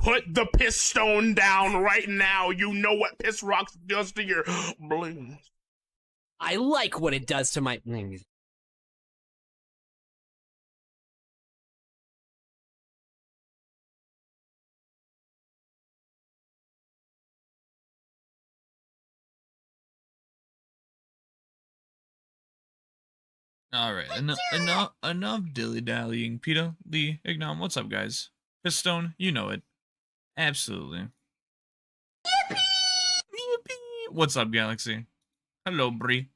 Put the piss stone down right now. You know what piss rocks does to your bling. I like what it does to my... All right, enough dilly dallying. Peter, Lee, Ignom, what's up, guys? Pistone, you know it. Absolutely. Yippee! What's up, Galaxy? Hello, Bree.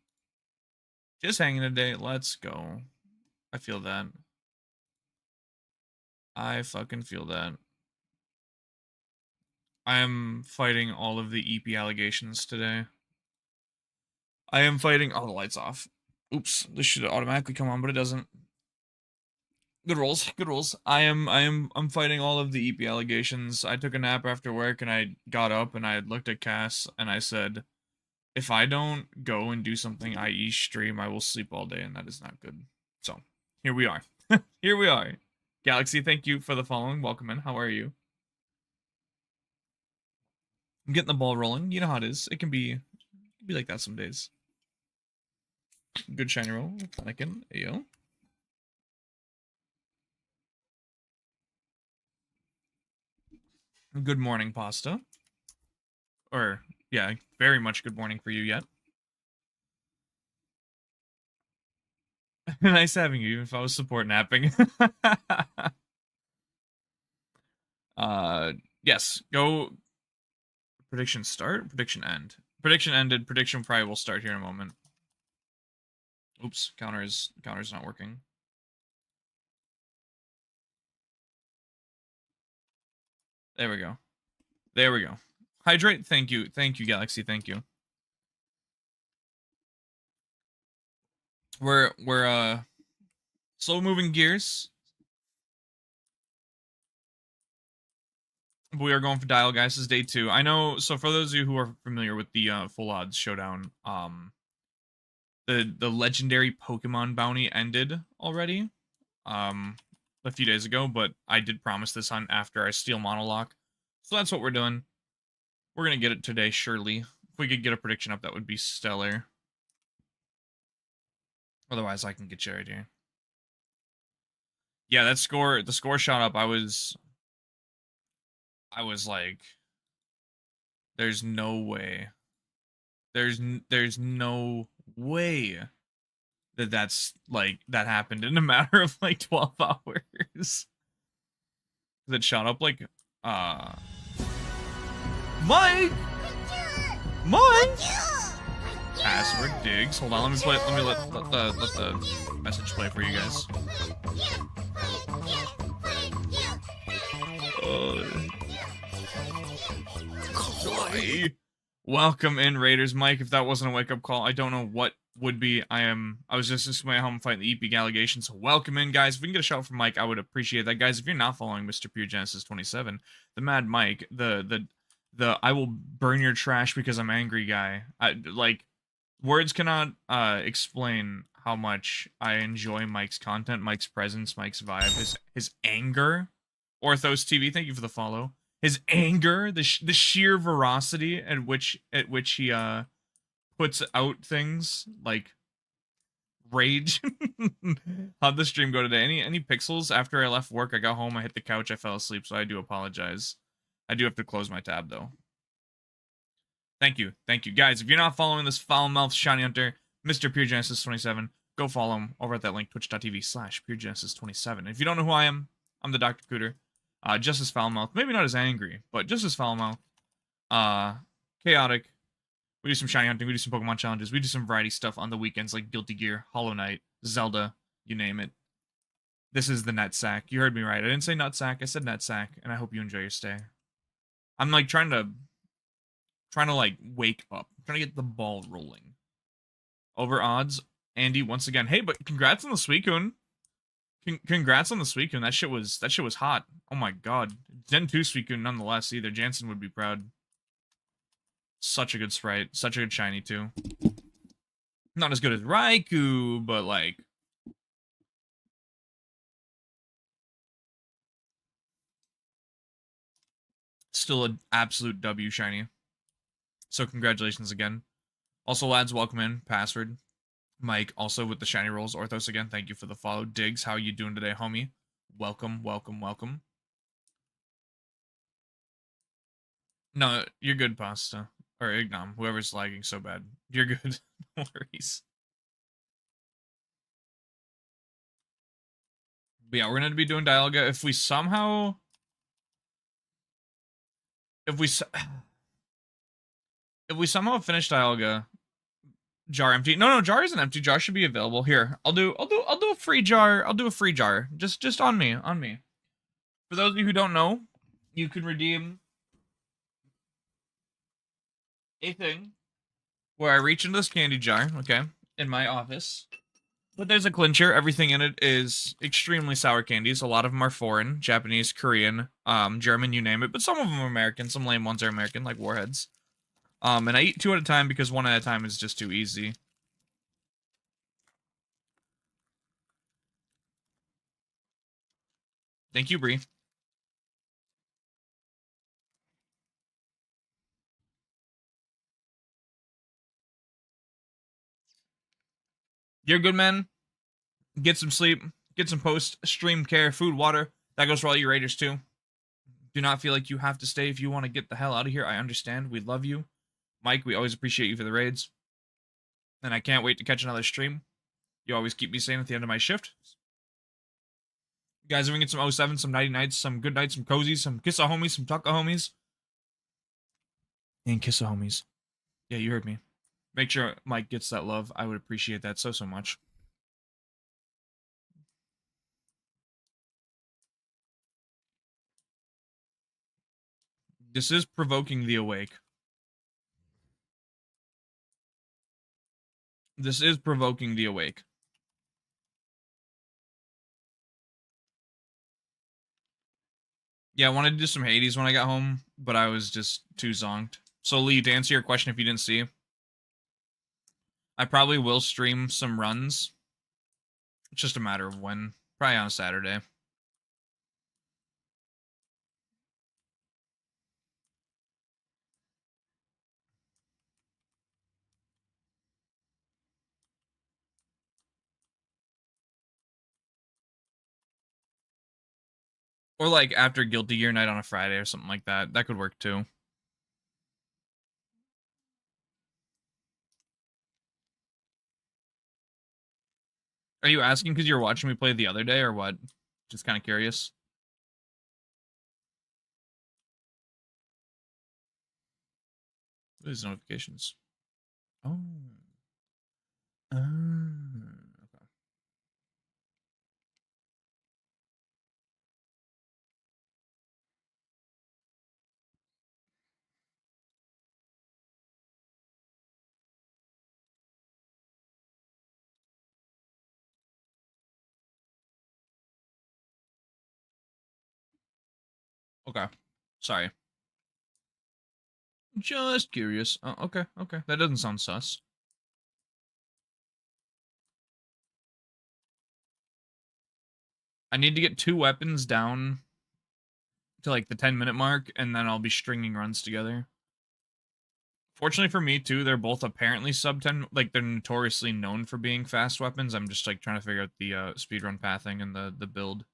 Just hanging today. Let's go. I feel that. I fucking feel that. I am fighting all of the EP allegations today. I am fighting all the lights off. Oops, this should automatically come on, but it doesn't. Good rolls, good rolls. I'm fighting all of the EP allegations. I took a nap after work and I got up and I looked at Cass and I said, if I don't go and do something, i.e. stream, I will sleep all day and that is not good. So, here we are. Here we are. Galaxy, thank you for the following. Welcome in. How are you? I'm getting the ball rolling. You know how it is. It can be like that some days. Good shiny roll. Anakin. Ayo. Good morning, pasta. Or, yeah, very much good morning for you yet. Nice having you, if I was support napping. Yes, go. Prediction start? Prediction end. Prediction ended. Prediction probably will start here in a moment. Oops, counter's not working. There we go. There we go. Hydrate, thank you. Thank you, Galaxy, thank you. We're slow moving gears. We are going for dial, guys. This is day 2. I know, so for those of you who are familiar with the full odds showdown, the legendary Pokemon bounty ended already. A few days ago, but I did promise this hunt after our Steel Monolock. So that's what we're doing. We're gonna get it today, surely. If we could get a prediction up, that would be stellar. Otherwise, I can get you right here. Yeah, that score, the score shot up. I was like, there's no way. There's no way that's like that happened in a matter of like 12 hours. That shot up like Mike! Password digs. Hold on, let me let the message play for you guys. Welcome in, Raiders. Mike, if that wasn't a wake-up call, I don't know what would be. I was just explaining how I'm fighting the EP allegation, so welcome in, guys. If we can get a shout from Mike, I would appreciate that. Guys, if you're not following Mr. Pure Genesis 27, the Mad Mike, the I will burn your trash because I'm angry guy. Like, words cannot explain how much I enjoy Mike's content, Mike's presence, Mike's vibe, his anger. Orthos TV, thank you for the follow. His anger, the sheer veracity at which he puts out things like rage. How'd the stream go today? Any pixels? After I left work, I got home, I hit the couch, I fell asleep, so I do apologize. I do have to close my tab though. Thank you, guys. If you're not following this foul mouth shiny hunter, Mr. Pure Genesis 27, go follow him over at that link, twitch.tv/PureGenesis27. If you don't know who I am, I'm the Dr. Cooter. Just as foul-mouthed. Maybe not as angry, but just as foul-mouthed. Chaotic. We do some shiny hunting, we do some Pokemon challenges, we do some variety stuff on the weekends like Guilty Gear, Hollow Knight, Zelda, you name it. This is the Nutsack. You heard me right. I didn't say Nutsack, I said Nutsack, and I hope you enjoy your stay. I'm like trying to like wake up. I'm trying to get the ball rolling. Over odds, Andy once again. Hey, but congrats on the Suicune. Congrats on the Suicune. That shit was hot. Oh my god. Gen 2 Suicune nonetheless either. Jansen would be proud. Such a good sprite. Such a good shiny too. Not as good as Raikou, but like Still an absolute W, Shiny. So congratulations again. Also, lads, welcome in. Password. Mike, also with the shiny rolls. Orthos again, thank you for the follow. Diggs, how you doing today, homie? Welcome, welcome, welcome. No, you're good, Pasta. Or Ignom, whoever's lagging so bad. You're good. No worries. But yeah, we're going to be doing Dialga. If we somehow... If we somehow finish Dialga... Jar empty. No, jar isn't empty. Jar should be available. Here, I'll do a free jar. I'll do a free jar. Just on me. For those of you who don't know, you can redeem a thing where I reach into this candy jar, okay, in my office. But there's a clincher. Everything in it is extremely sour candies. A lot of them are foreign, Japanese, Korean, German, you name it. But some of them are American. Some lame ones are American, like Warheads. And I eat 2 at a time because 1 at a time is just too easy. Thank you, Bree. You're good, man. Get some sleep. Get some post-stream care, food, water. That goes for all you Raiders, too. Do not feel like you have to stay if you want to get the hell out of here. I understand. We love you. Mike, we always appreciate you for the raids. And I can't wait to catch another stream. You always keep me sane at the end of my shift. You guys, if we can get some 07, some nighty nights, some good nights, some cozies, some kiss a homies, some tuck a homies. And kiss a homies. Yeah, you heard me. Make sure Mike gets that love. I would appreciate that so much. This is provoking the awake. This is provoking the awake. Yeah, I wanted to do some Hades when I got home, but I was just too zonked. So, Lee, to answer your question if you didn't see, I probably will stream some runs. It's just a matter of when. Probably on a Saturday. Or like after Guilty Gear night on a Friday or something like that. That could work too. Are you asking because you're watching me play the other day or what? Just kind of curious. These notifications. Oh. Okay. Okay. Sorry. Just curious. Oh, okay. That doesn't sound sus. I need to get 2 weapons down to like the 10-minute mark, and then I'll be stringing runs together. Fortunately for me too, they're both apparently sub 10. Like they're notoriously known for being fast weapons. I'm just like trying to figure out the speedrun pathing and the build.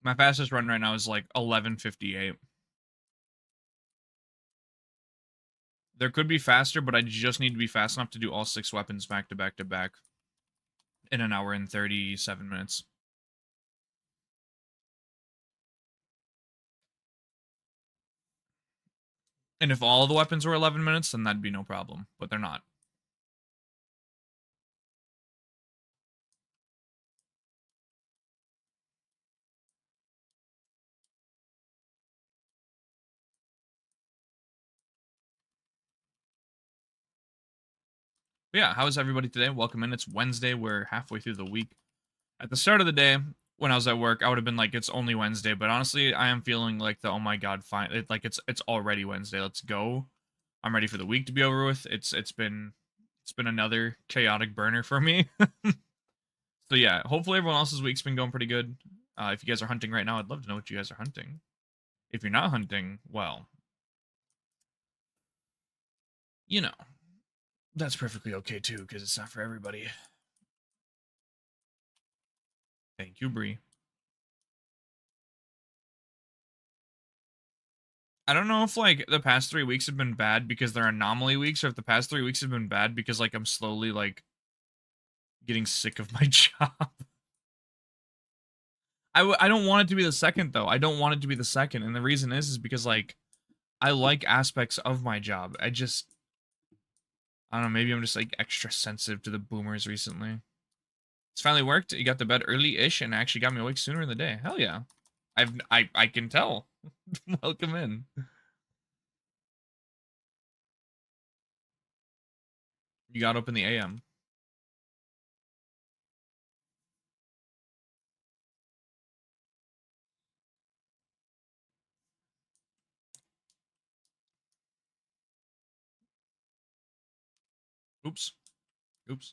My fastest run right now is like 11:58. There could be faster, but I just need to be fast enough to do all 6 weapons back to back to back in an hour and 37 minutes. And if all the weapons were 11 minutes, then that'd be no problem, but they're not. But yeah, how is everybody today? Welcome in. It's Wednesday. We're halfway through the week. At the start of the day, when I was at work, I would have been like, it's only Wednesday. But honestly, I am feeling like the, oh my god, fine. It's already Wednesday. Let's go. I'm ready for the week to be over with. It's been another chaotic burner for me. So yeah, hopefully everyone else's week's been going pretty good. If you guys are hunting right now, I'd love to know what you guys are hunting. If you're not hunting, well, you know, that's perfectly okay too, because it's not for everybody. Thank you, Bree. I don't know if like the past 3 weeks have been bad because they're anomaly weeks, or if the past 3 weeks have been bad because like I'm slowly like getting sick of my job. I don't want it to be the second though. I don't want it to be the second, and the reason is because like I like aspects of my job. I don't know, maybe I'm just like extra sensitive to the boomers recently. It's finally worked. You got to bed early-ish and actually got me awake sooner in the day. Hell yeah. I can tell. Welcome in. You got up in the AM. Oops. Oops.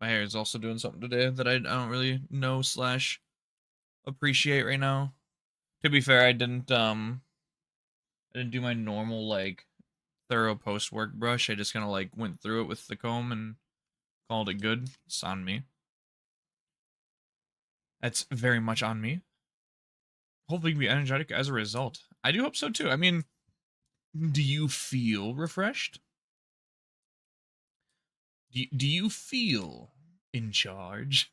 My hair is also doing something today that I don't really know slash appreciate right now. To be fair, I didn't do my normal like thorough post work brush. I just kind of like went through it with the comb and called it good. It's on me. That's very much on me. Hopefully you can be energetic as a result. I do hope so too. I mean, do you feel refreshed? Do you feel in charge?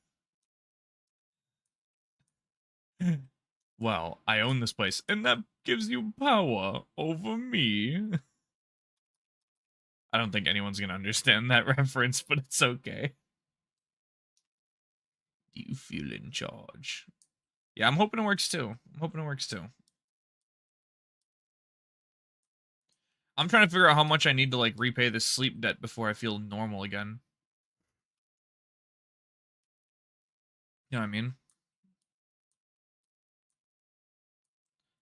Well, I own this place, and that gives you power over me. I don't think anyone's gonna understand that reference, but it's okay. Do you feel in charge? Yeah, I'm hoping it works too. I'm trying to figure out how much I need to like repay this sleep debt before I feel normal again. You know what I mean?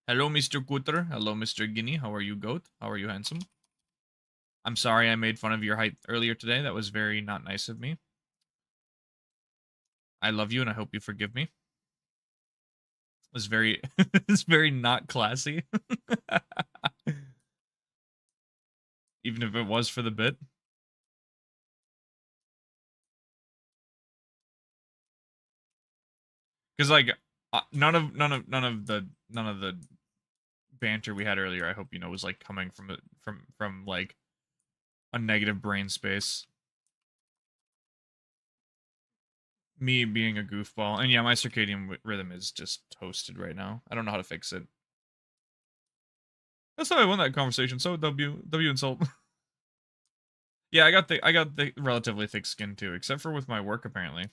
Hello, Mr. Cooter. Hello, Mr. Guinea. How are you, goat? How are you, handsome? I'm sorry I made fun of your height earlier today. That was very not nice of me. I love you and I hope you forgive me. It was very it's very not classy. Even if it was for the bit. Cuz like none of the banter we had earlier, I hope you know, was like coming from like a negative brain space. Me being a goofball. And yeah, my circadian rhythm is just toasted right now. I don't know how to fix it. That's how I won that conversation. So W insult. Yeah, I got the relatively thick skin too, except for with my work apparently.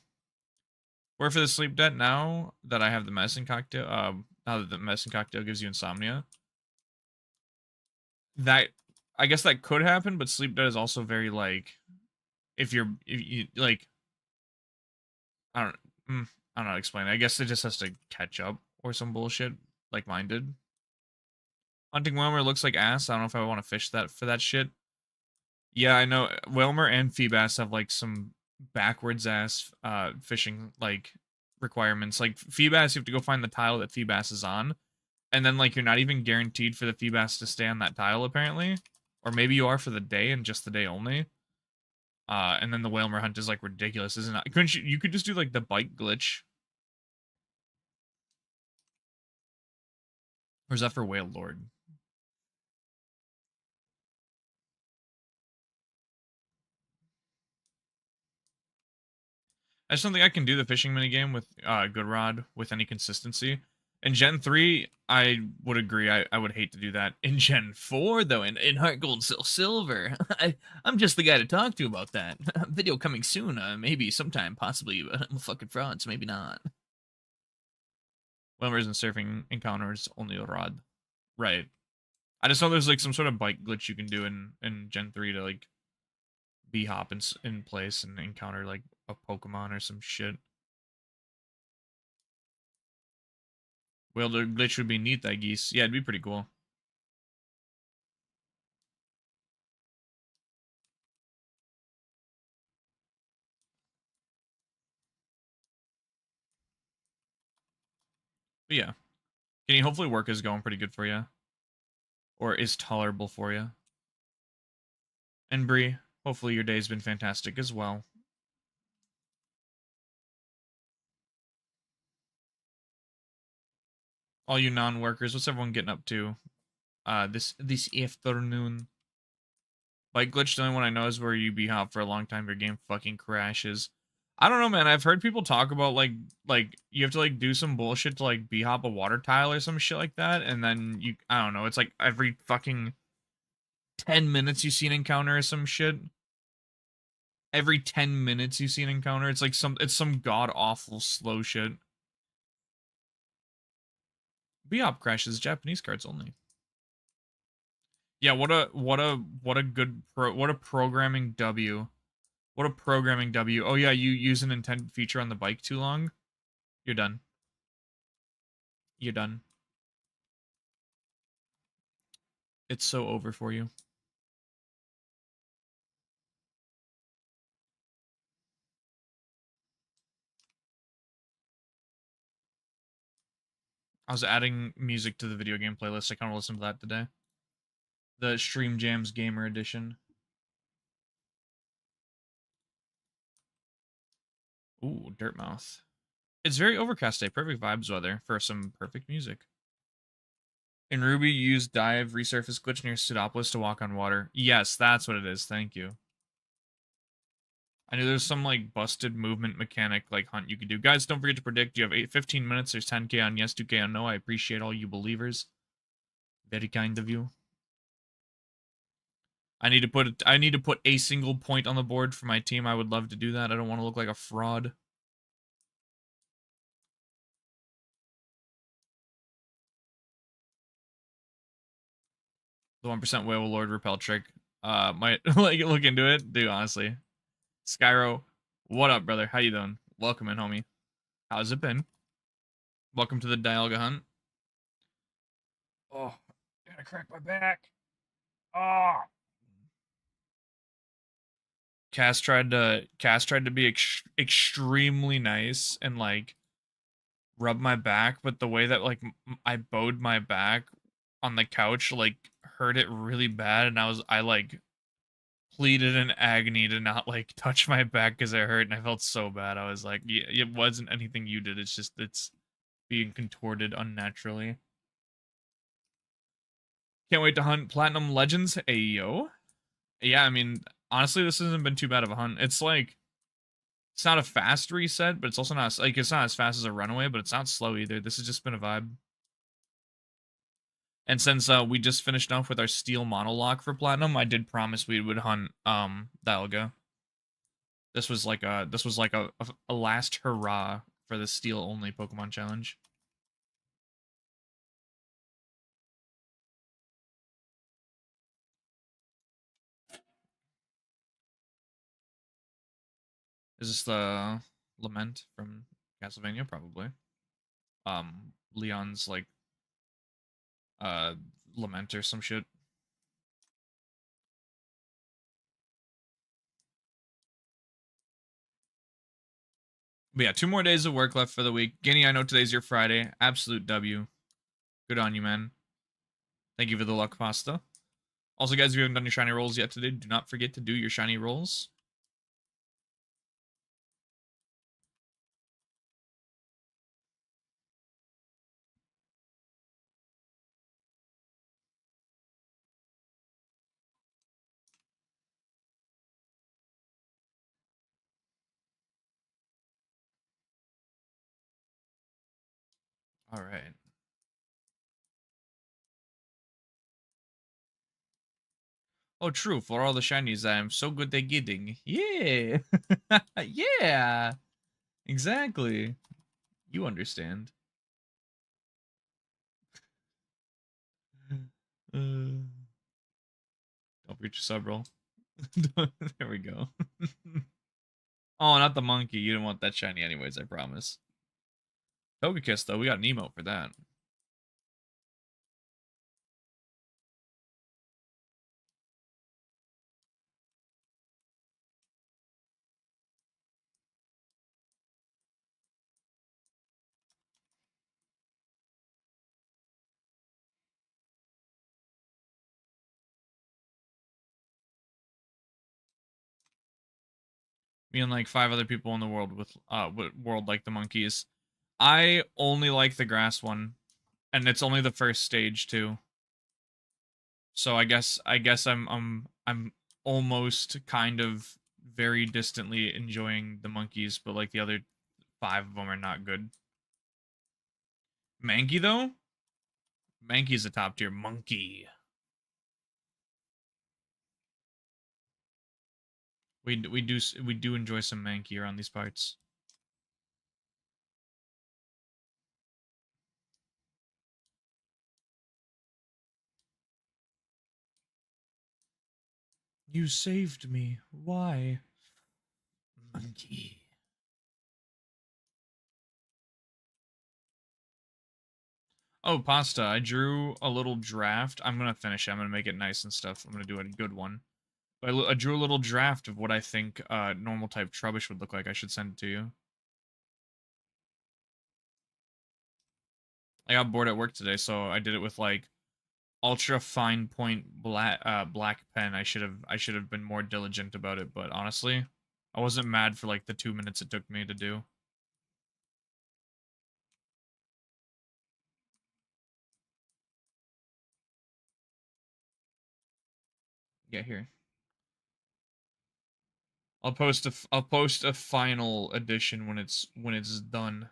Where for the sleep debt now that I have the medicine cocktail, now that the medicine cocktail gives you insomnia, that I guess that could happen, but sleep debt is also very like if you like I don't I don't know how to explain it. I guess it just has to catch up or some bullshit like mine did. Hunting Wilmer looks like ass. I don't know if I want to fish that for that shit. Yeah, I know Wilmer and Feebass have like some backwards ass fishing like requirements. Like Feebass, you have to go find the tile that Feebass is on, and then like you're not even guaranteed for the Feebass to stay on that tile apparently, or maybe you are for the day and just the day only. And then the Whalmer hunt is like ridiculous, isn't it? Couldn't you could just do like the bike glitch, or is that for Whale Lord? I just don't think I can do the fishing minigame with Good Rod with any consistency. In Gen 3, I would agree. I would hate to do that. In Gen 4, though, in Heart Gold Silver, I'm just the guy to talk to about that. Video coming soon, maybe sometime, possibly, but I'm a fucking fraud, so maybe not. Wilmers and surfing encounters only a rod. Right. I just know there's like some sort of bike glitch you can do in Gen 3 to like B-hop in place and encounter like a Pokemon or some shit. Well, the glitch would be neat, I guess. Yeah, it'd be pretty cool. But yeah. Kenny, hopefully work is going pretty good for you. Or is tolerable for you. And Bree, hopefully your day's been fantastic as well. All you non-workers, what's everyone getting up to? This afternoon. Bike glitch, the only one I know is where you be hop for a long time, your game fucking crashes. I don't know, man. I've heard people talk about like you have to like do some bullshit to like be hop a water tile or some shit like that, and then you I don't know. It's like every fucking 10 minutes you see an encounter or some shit. Every 10 minutes you see an encounter. It's like some god awful slow shit. Bop crashes Japanese cards only. Yeah, what a good what a programming W. What a programming W. Oh yeah, you use an intended feature on the bike too long. You're done. You're done. It's so over for you. I was adding music to the video game playlist. I kind of listened to that today. The Stream Jams Gamer Edition. Ooh, Dirtmouth. It's very overcast day. Perfect vibes weather for some perfect music. In Ruby, you use dive resurface glitch near Pseudopolis to walk on water. Yes, that's what it is. Thank you. I knew there's some like busted movement mechanic like hunt you could do. Guys, don't forget to predict. You have 15 minutes. There's 10k on yes, 2k on no. I appreciate all you believers. Very kind of you. I need to put a single point on the board for my team. I would love to do that. I don't want to look like a fraud. The 1% Whale Lord repel trick. Might like look into it. Dude, honestly. Skyro, what up, brother? How you doing? Welcome in, homie. How's it been? Welcome to the Dialga hunt. Oh, gotta crack my back. Oh. Cass tried to be extremely nice and like rub my back, but the way that like I bowed my back on the couch like hurt it really bad, and I like pleaded in agony to not like touch my back because it hurt, and I felt so bad. I was like, yeah, it wasn't anything you did. It's just it's being contorted unnaturally. Can't wait to hunt Platinum Legends. Ayo. Yeah, I mean, honestly, this hasn't been too bad of a hunt. It's like it's not a fast reset, but it's also not like it's not as fast as a runaway, but it's not slow either. This has just been a vibe. And since we just finished off with our steel monologue for platinum, I did promise we would hunt Dialga. This was like a last hurrah for the steel only Pokemon challenge. Is this the Lament from Castlevania? Probably. Leon's like Lament or some shit. But yeah, 2 more days of work left for the week. Guinea, I know today's your Friday. Absolute W. Good on you, man. Thank you for the luck pasta. Also, guys, if you haven't done your shiny rolls yet today, do not forget to do your shiny rolls. All right. Oh, true. For all the shinies I am so good at getting. Yeah. Yeah. Exactly. You understand. Don't reach a sub roll. There we go. Oh, not the monkey. You didn't want that shiny anyways, I promise. Togekiss, though. We got an emote for that. Me and like 5 other people in the world with world like the monkeys. I only like the grass one, and it's only the first stage too. So I guess I'm almost kind of very distantly enjoying the monkeys, but like the other 5 of them are not good. Mankey though, Mankey's a top tier monkey. We do enjoy some Mankey around these parts. You saved me. Why? Monkey. Oh, pasta. I drew a little draft. I'm gonna finish it. I'm gonna make it nice and stuff. I'm gonna do a good one. But I drew a little draft of what I think normal type Trubbish would look like. I should send it to you. I got bored at work today, so I did it with like ultra fine point black pen. I should have been more diligent about it, but honestly, I wasn't mad for like the 2 minutes it took me to do. Yeah, here. I'll post a final edition when it's done.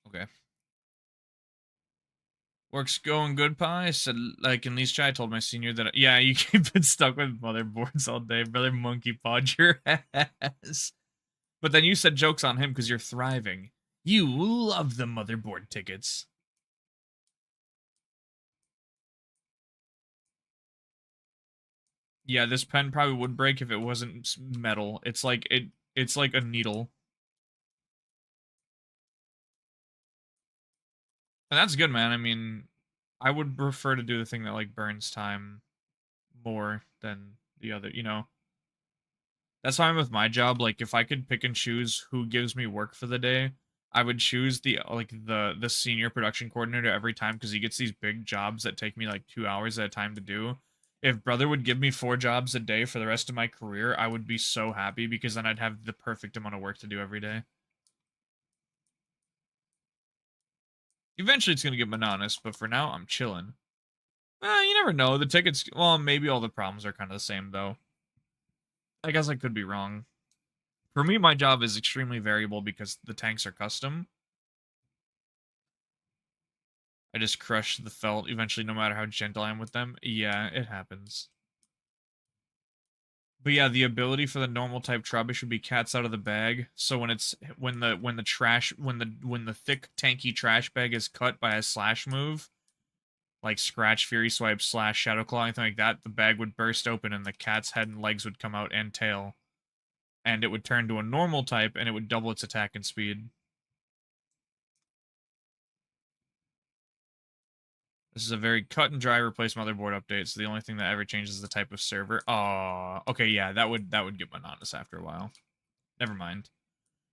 Okay. Work's going good, Pi. I said, like, in least try, I told my senior that, yeah, you keep been stuck with motherboards all day, brother. Monkey pawed your ass. But then you said jokes on him because you're thriving. You love the motherboard tickets. Yeah, this pen probably would break if it wasn't metal. It's like a needle. And that's good, man. I mean, I would prefer to do the thing that like burns time more than the other, you know. That's why I'm with my job. Like, if I could pick and choose who gives me work for the day, I would choose the senior production coordinator every time because he gets these big jobs that take me like 2 hours at a time to do. If brother would give me 4 jobs a day for the rest of my career, I would be so happy because then I'd have the perfect amount of work to do every day. Eventually, it's gonna get monotonous, but for now, I'm chilling. You never know. The tickets, well, maybe all the problems are kind of the same though. I guess I could be wrong. For me, my job is extremely variable because the tanks are custom. I just crush the felt eventually, no matter how gentle I am with them. Yeah, it happens. But yeah, the ability for the normal type Trubbish would be cats out of the bag. So when the thick tanky trash bag is cut by a slash move, like Scratch, Fury Swipe, Slash, Shadow Claw, anything like that, the bag would burst open and the cat's head and legs would come out and tail. And it would turn to a normal type and it would double its attack and speed. This is a very cut and dry replace motherboard update, so the only thing that ever changes is the type of server. Oh, okay, yeah, that would get monotonous after a while. Never mind.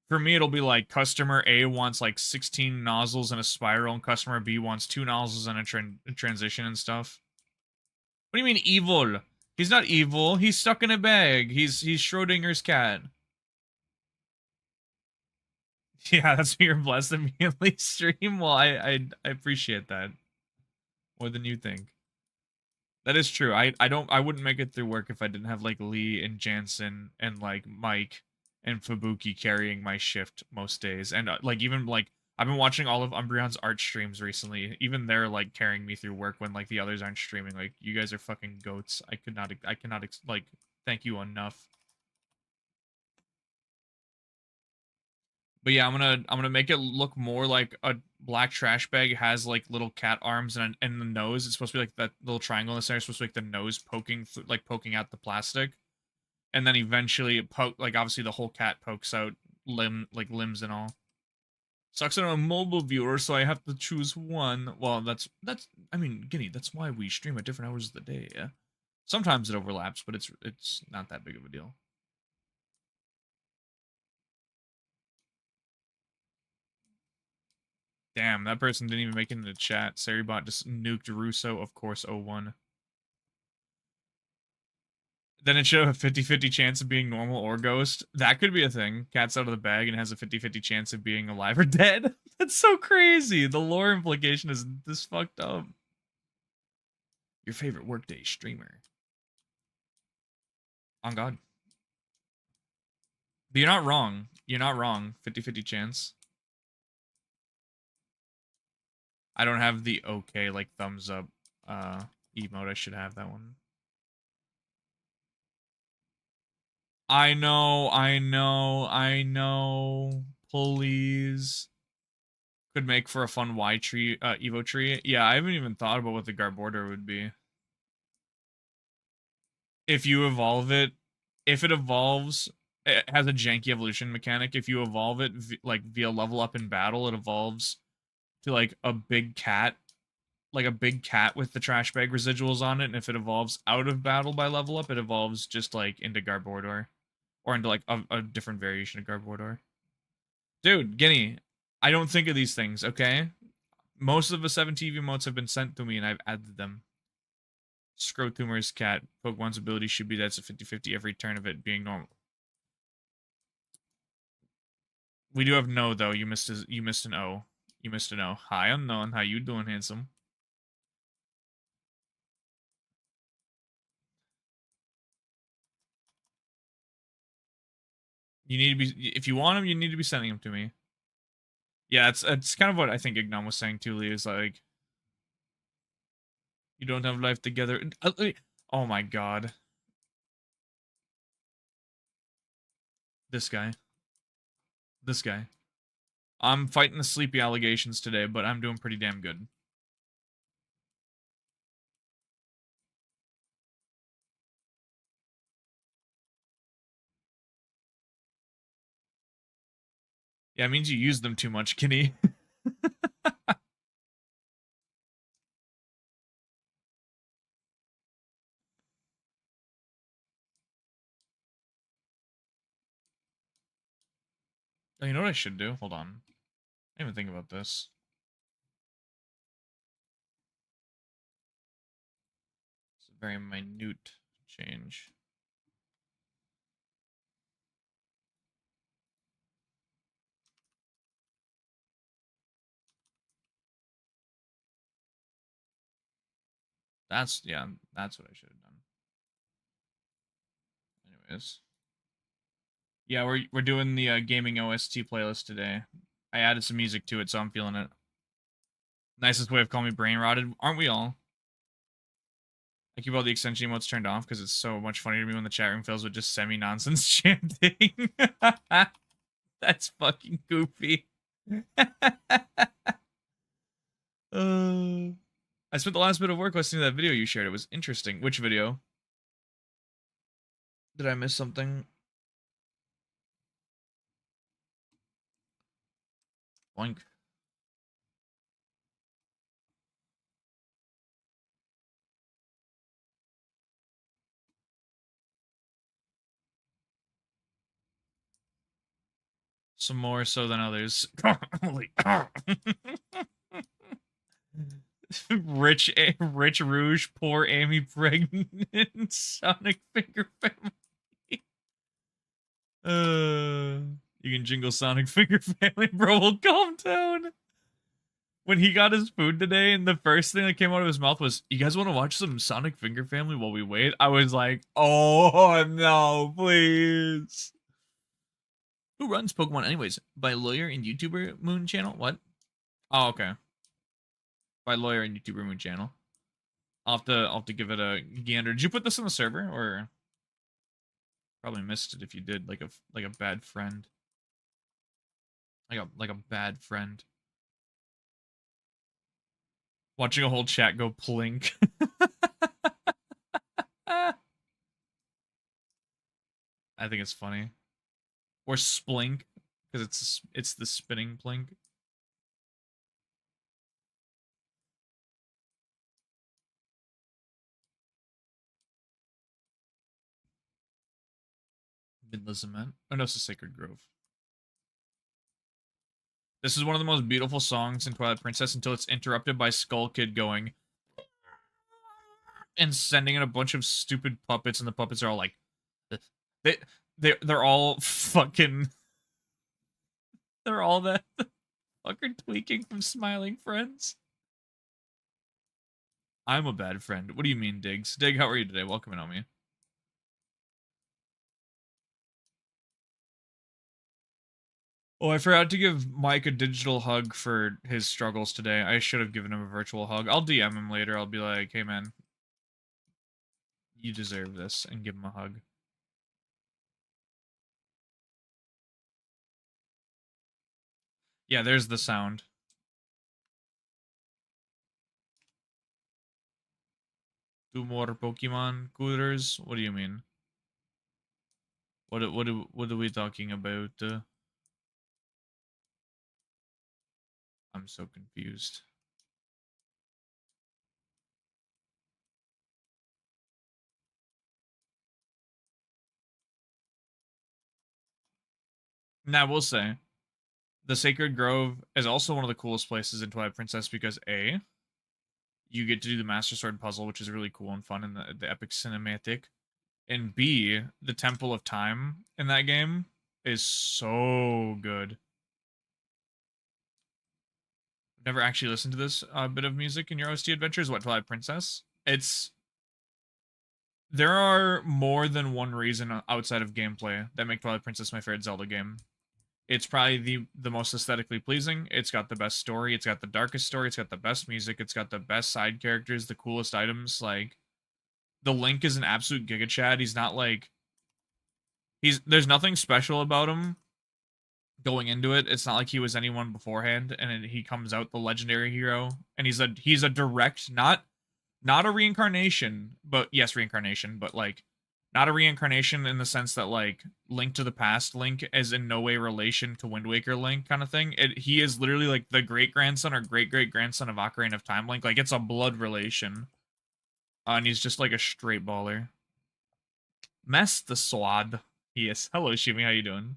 For me, it'll be like customer A wants like 16 nozzles and a spiral, and customer B wants 2 nozzles and a transition and stuff. What do you mean evil? He's not evil. He's stuck in a bag. He's Schrodinger's cat. Yeah, that's what you're blessed immediately stream. Well, I appreciate that more than you think. That is true. I wouldn't make it through work if I didn't have like Lee and Jansen and like Mike and Fubuki carrying my shift most days. And like even like I've been watching all of Umbreon's art streams recently. Even they're like carrying me through work when like the others aren't streaming. Like you guys are fucking goats. I cannot like thank you enough. But yeah, I'm gonna make it look more like a black trash bag has like little cat arms and the nose. It's supposed to be like that little triangle in the center. It's supposed to be like the nose poking like poking out the plastic, and then eventually it like obviously the whole cat pokes out limbs and all. Sucks on a mobile viewer, so I have to choose one. Well, that's I mean, Guinea. That's why we stream at different hours of the day. Yeah, sometimes it overlaps, but it's not that big of a deal. Damn, that person didn't even make it into the chat. Saribot just nuked Russo, of course, 01. Then it should have a 50-50 chance of being normal or ghost. That could be a thing. Cat's out of the bag and has a 50-50 chance of being alive or dead. That's so crazy. The lore implication is this fucked up. Your favorite workday streamer. On God. But you're not wrong. You're not wrong. 50-50 chance. I don't have the okay, like, thumbs up emote. I should have that one. I know. Please. Could make for a fun Y tree, Evo tree. Yeah, I haven't even thought about what the Garbodor would be. If you evolve it, if it evolves, it has a janky evolution mechanic. If you evolve it, like, via level up in battle, it evolves to, like, a big cat. Like a big cat with the trash bag residuals on it. And if it evolves out of battle by level up, it evolves just, like, into Garbodor. Or into, like, a different variation of Garbodor. Dude, Guinea, I don't think of these things, okay? Most of the 7 TV emotes have been sent to me, and I've added them. Scrotumor's cat. Pokemon's ability should be that's a 50-50 every turn of it being normal. We do have no, though. You missed an O. You missed an O. Hi, Unknown. How you doing, handsome? You need to be... If you want them, you need to be sending them to me. Yeah, it's kind of what I think Ignom was saying, too, Lee. Is like... You don't have life together. Oh my god. This guy. This guy. I'm fighting the sleepy allegations today, but I'm doing pretty damn good. Yeah, it means you use them too much, Kenny. Oh, you know what I should do? Hold on. I didn't even think about this. It's a very minute change. That's what I should have done. Anyways. Yeah, we're doing the gaming OST playlist today. I added some music to it, so I'm feeling it. Nicest way of calling me brain rotted. Aren't we all? I keep all the extension emotes turned off because it's so much funnier to me when the chat room fills with just semi-nonsense chanting. That's fucking goofy. I spent the last bit of work listening to that video you shared. It was interesting. Which video? Did I miss something? Boink. Some more so than others. Rich Rouge, poor Amy pregnant, Sonic Finger Family. You can jingle Sonic Finger Family, bro. Well, calm down. when he got his food today, and the first thing that came out of his mouth was, "You guys want to watch some Sonic Finger Family while we wait?" I was like, "Oh no, please." Who runs Pokemon anyways? By lawyer and YouTuber Moon channel? What? Oh, okay. By lawyer and YouTuber Moon channel. I'll have to give it a gander. Did you put this on the server, or probably missed it if you did? Like a bad friend. Like a bad friend. Watching a whole chat go plink. I think it's funny. Or splink, because it's the spinning plink. Midland Cement. Oh no, it's a Sacred Grove. This is one of the most beautiful songs in Twilight Princess until it's interrupted by Skull Kid going and sending in a bunch of stupid puppets, and the puppets are all like, they they're all fucking, they're all that fucker tweaking from Smiling Friends. I'm a bad friend. What do you mean, Diggs? Dig, how are you today? Welcome in on me. Oh, I forgot to give Mike a digital hug for his struggles today. I should have given him a virtual hug. I'll DM him later. I'll be like, hey man, you deserve this, and give him a hug. Yeah, there's the sound. Two more Pokemon coolers? What do you mean? What are we talking about? I'm so confused. Now, I will say, the Sacred Grove is also one of the coolest places in Twilight Princess because A, you get to do the Master Sword puzzle, which is really cool and fun in the epic cinematic. And B, the Temple of Time in that game is so good. Never actually listened to this bit of music in your OST adventures. What, Twilight Princess? There are more than one reason outside of gameplay that make Twilight Princess my favorite Zelda game. It's probably the most aesthetically pleasing. It's got the best story. It's got the darkest story. It's got the best music. It's got the best side characters, the coolest items. Like, the Link is an absolute Giga Chad. He's not like, there's nothing special about him going into it. It's not like he was anyone beforehand, and he comes out the legendary hero, and he's a direct, not a reincarnation, but yes, reincarnation, but like not a reincarnation in the sense that like Link to the Past Link is in no way relation to Wind Waker Link kind of thing. He is literally like the great grandson or great grandson of Ocarina of Time Link. Like, it's a blood relation, and he's just like a straight baller. Mess the swad. Yes. Hello, Shimi. How you doing?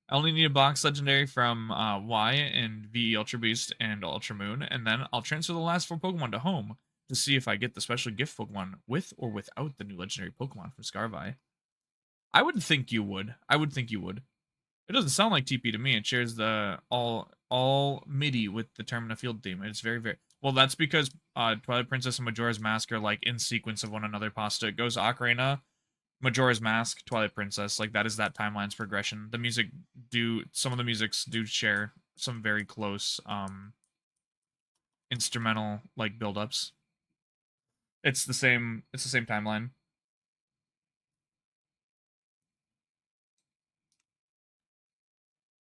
I only need a box legendary from Y and VE Ultra Beast and Ultra Moon, and then I'll transfer the last 4 Pokemon to home to see if I get the special gift Pokemon with or without the new legendary Pokemon from Scarvi. I would think you would. I would think you would. It doesn't sound like TP to me. It shares the all MIDI with the Termina Field theme. It's very, very well. That's because Twilight Princess and Majora's Mask are like in sequence of one another. Pasta. It goes Ocarina, Majora's Mask, Twilight Princess. Like, that is that timeline's progression. The music some of the musics do share some very close instrumental like build-ups. It's the same timeline.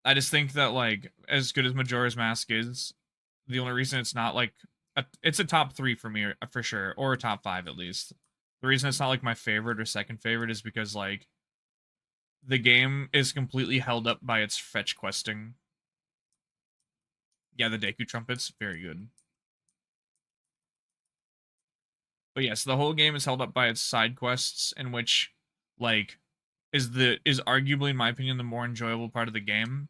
I just think that, like, as good as Majora's Mask is, the only reason it's not like it's a top 3 for me for sure, or a top 5 at least. The reason it's not like my favorite or second favorite is because like the game is completely held up by its fetch questing. Yeah, the Deku trumpets, very good. But yes, the whole game is held up by its side quests, in which, like, is arguably, in my opinion, the more enjoyable part of the game.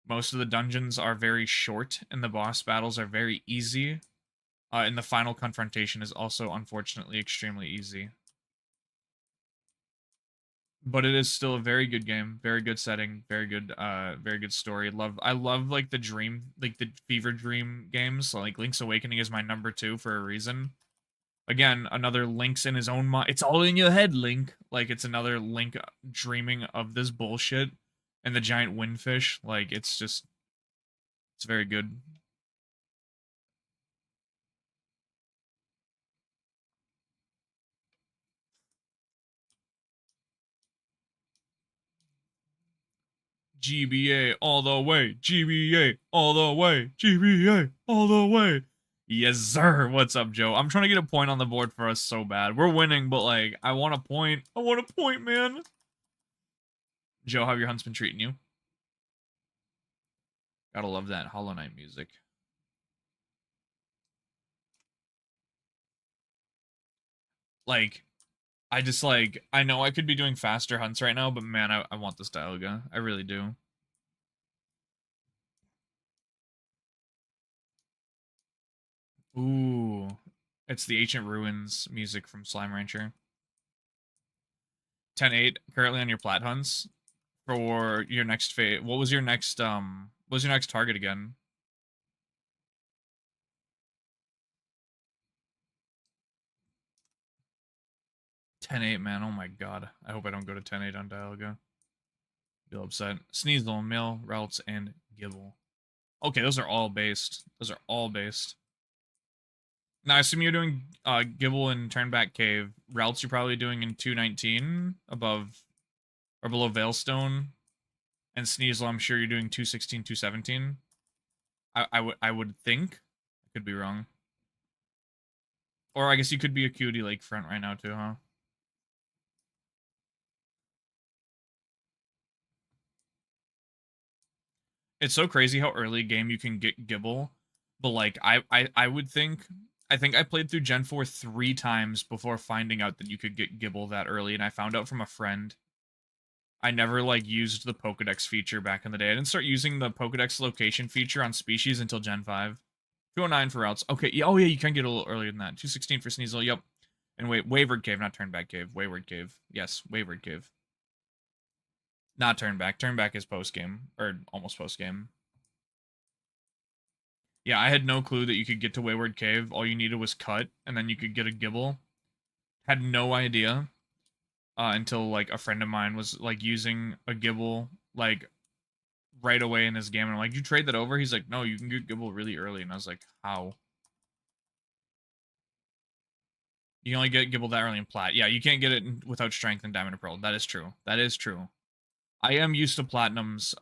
Most of the dungeons are very short, and the boss battles are very easy. And the final confrontation is also, unfortunately, extremely easy. but it is still a very good game, very good setting, very good story. I love like the dream, like the fever dream games. So, like Link's Awakening is my number 2 for a reason. Again, another Link's in his own mind. It's all in your head, Link. Like it's another Link dreaming of this bullshit, and the giant windfish. Like it's very good. GBA all the way, GBA all the way, GBA all the way. Yes, sir. What's up, Joe? I'm trying to get a point on the board for us so bad. We're winning, but like, I want a point. I want a point, man. Joe, how have your huntsman treating you? Gotta love that Hollow Knight music. Like, I just like, I know I could be doing faster hunts right now, but man, I want this Dialga. I really do. Ooh. It's the Ancient Ruins music from Slime Rancher. 10-8, currently on your plat hunts for your next phase. What was your next target again? 10-8, man. Oh my god. I hope I don't go to 10-8 on Dialga. Feel upset. Sneasel, Mill, Routes, and Gibble. Okay, those are all based. Those are all based. Now, I assume you're doing Gibble and Turnback Cave. Routes you're probably doing in 219 above or below Veilstone. And Sneasel, I'm sure you're doing 216, 217. I would think. I could be wrong. Or I guess you could be a cutie Lake front right now too, huh? It's so crazy how early game you can get Gibble, but like I would think I think I played through Gen 4 3 times before finding out that you could get Gibble that early, and I found out from a friend. I never like used the Pokedex feature back in the day. I didn't start using the Pokedex location feature on species until Gen 5. 209 for routes. Okay, yeah, oh yeah, you can get a little earlier than that. 216 for Sneasel, yep. And wait, Wayward Cave, not Turnback Cave. Wayward Cave. Yes, Wayward Cave. Not Turnback. Turnback is post game, or almost post game. Yeah, I had no clue that you could get to Wayward Cave. All you needed was cut, and then you could get a Gibble. Had no idea until like a friend of mine was like using a Gibble like right away in this game, and I'm like, "You trade that over?" He's like, "No, you can get Gibble really early," and I was like, "How?" You can only get Gibble that early in Plat. Yeah, you can't get it without Strength and Diamond and Pearl. That is true. That is true. I am used to Platinum's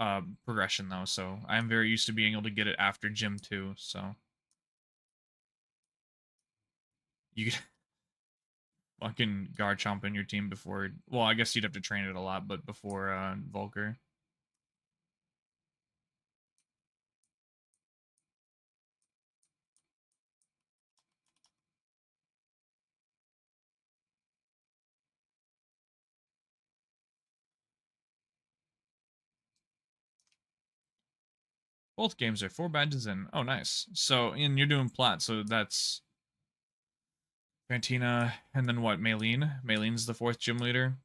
progression though, so I am very used to being able to get it after Gym 2. So you could fucking Garchomp in your team before. Well, I guess you'd have to train it a lot, but before Volker. Both games are 4 badges in. Oh, nice. So, and you're doing Plat, so that's Fantina, and then what? Maylene? Maylene's the 4th gym leader.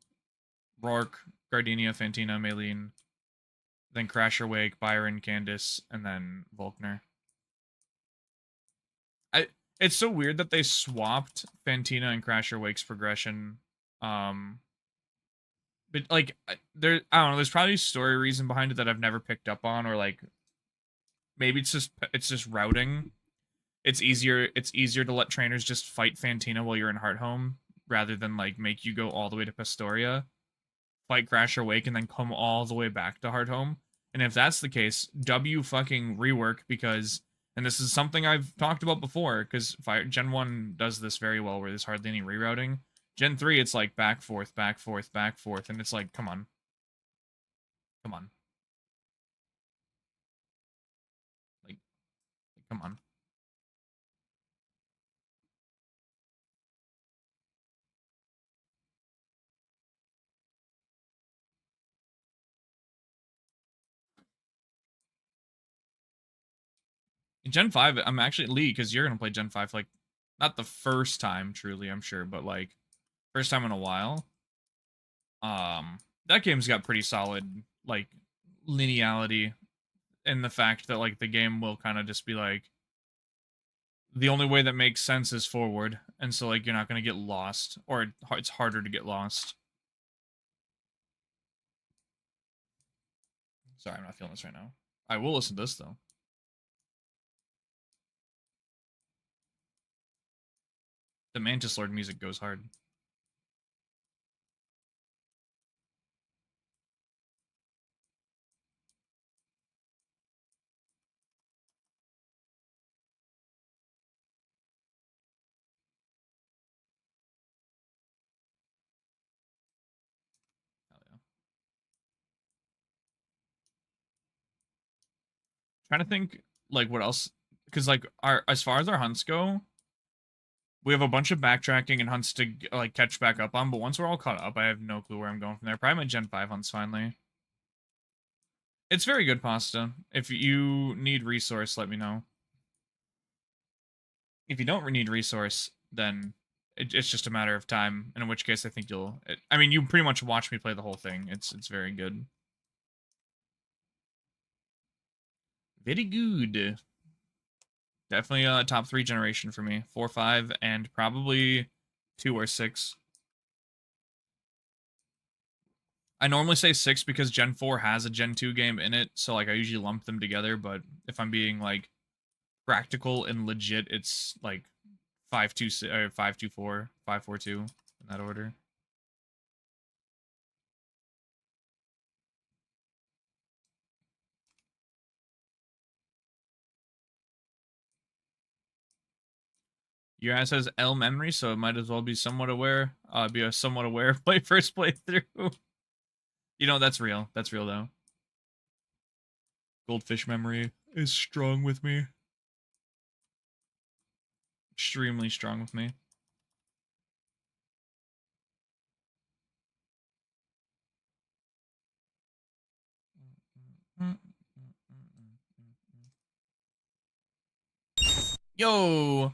Rourke, Gardenia, Fantina, Maylene. Then Crasher Wake, Byron, Candace, and then Volkner. It's so weird that they swapped Fantina and Crasher Wake's progression. But like I don't know, there's probably a story reason behind it that I've never picked up on, or like maybe it's just routing. It's easier to let trainers just fight Fantina while you're in Hearthome rather than like make you go all the way to Pastoria, fight Crasher Wake, and then come all the way back to Hearthome. And if that's the case, W fucking rework, because and this is something I've talked about before, because Gen 1 does this very well where there's hardly any rerouting. Gen 3, it's like back, forth, back, forth, back, forth, and it's like, come on. Come on. Like come on. In Gen 5, I'm actually Lee, because you're gonna play Gen 5 like not the first time, truly, I'm sure, but like first time in a while. That game's got pretty solid like lineality in the fact that like the game will kind of just be like the only way that makes sense is forward, and so like you're not gonna get lost, or it's harder to get lost. Sorry, I'm not feeling this right now. I will listen to this though. The Mantis Lord music goes hard. Hell yeah. Trying to think like what else, because like our as far as our hunts go, we have a bunch of backtracking and hunts to like catch back up on. But once we're all caught up, I have no clue where I'm going from there. Probably my Gen 5 hunts finally. It's very good pasta. If you need resource, let me know. If you don't need resource, then it's just a matter of time. And in which case, I think you'll. I mean, you pretty much watch me play the whole thing. It's very good. Very good. Definitely a top 3 generation for me. 4, 5, and probably 2 or 6. I normally say 6 because Gen 4 has a Gen 2 game in it, so like I usually lump them together, but if I'm being like practical and legit, it's like 5, 2, 5, 2, 4, 5, 4, 2 in that order. Your ass has L memory, so it might as well be somewhat aware. Be a somewhat aware play first playthrough. You know, that's real. That's real though. Goldfish memory is strong with me. Extremely strong with me. Yo.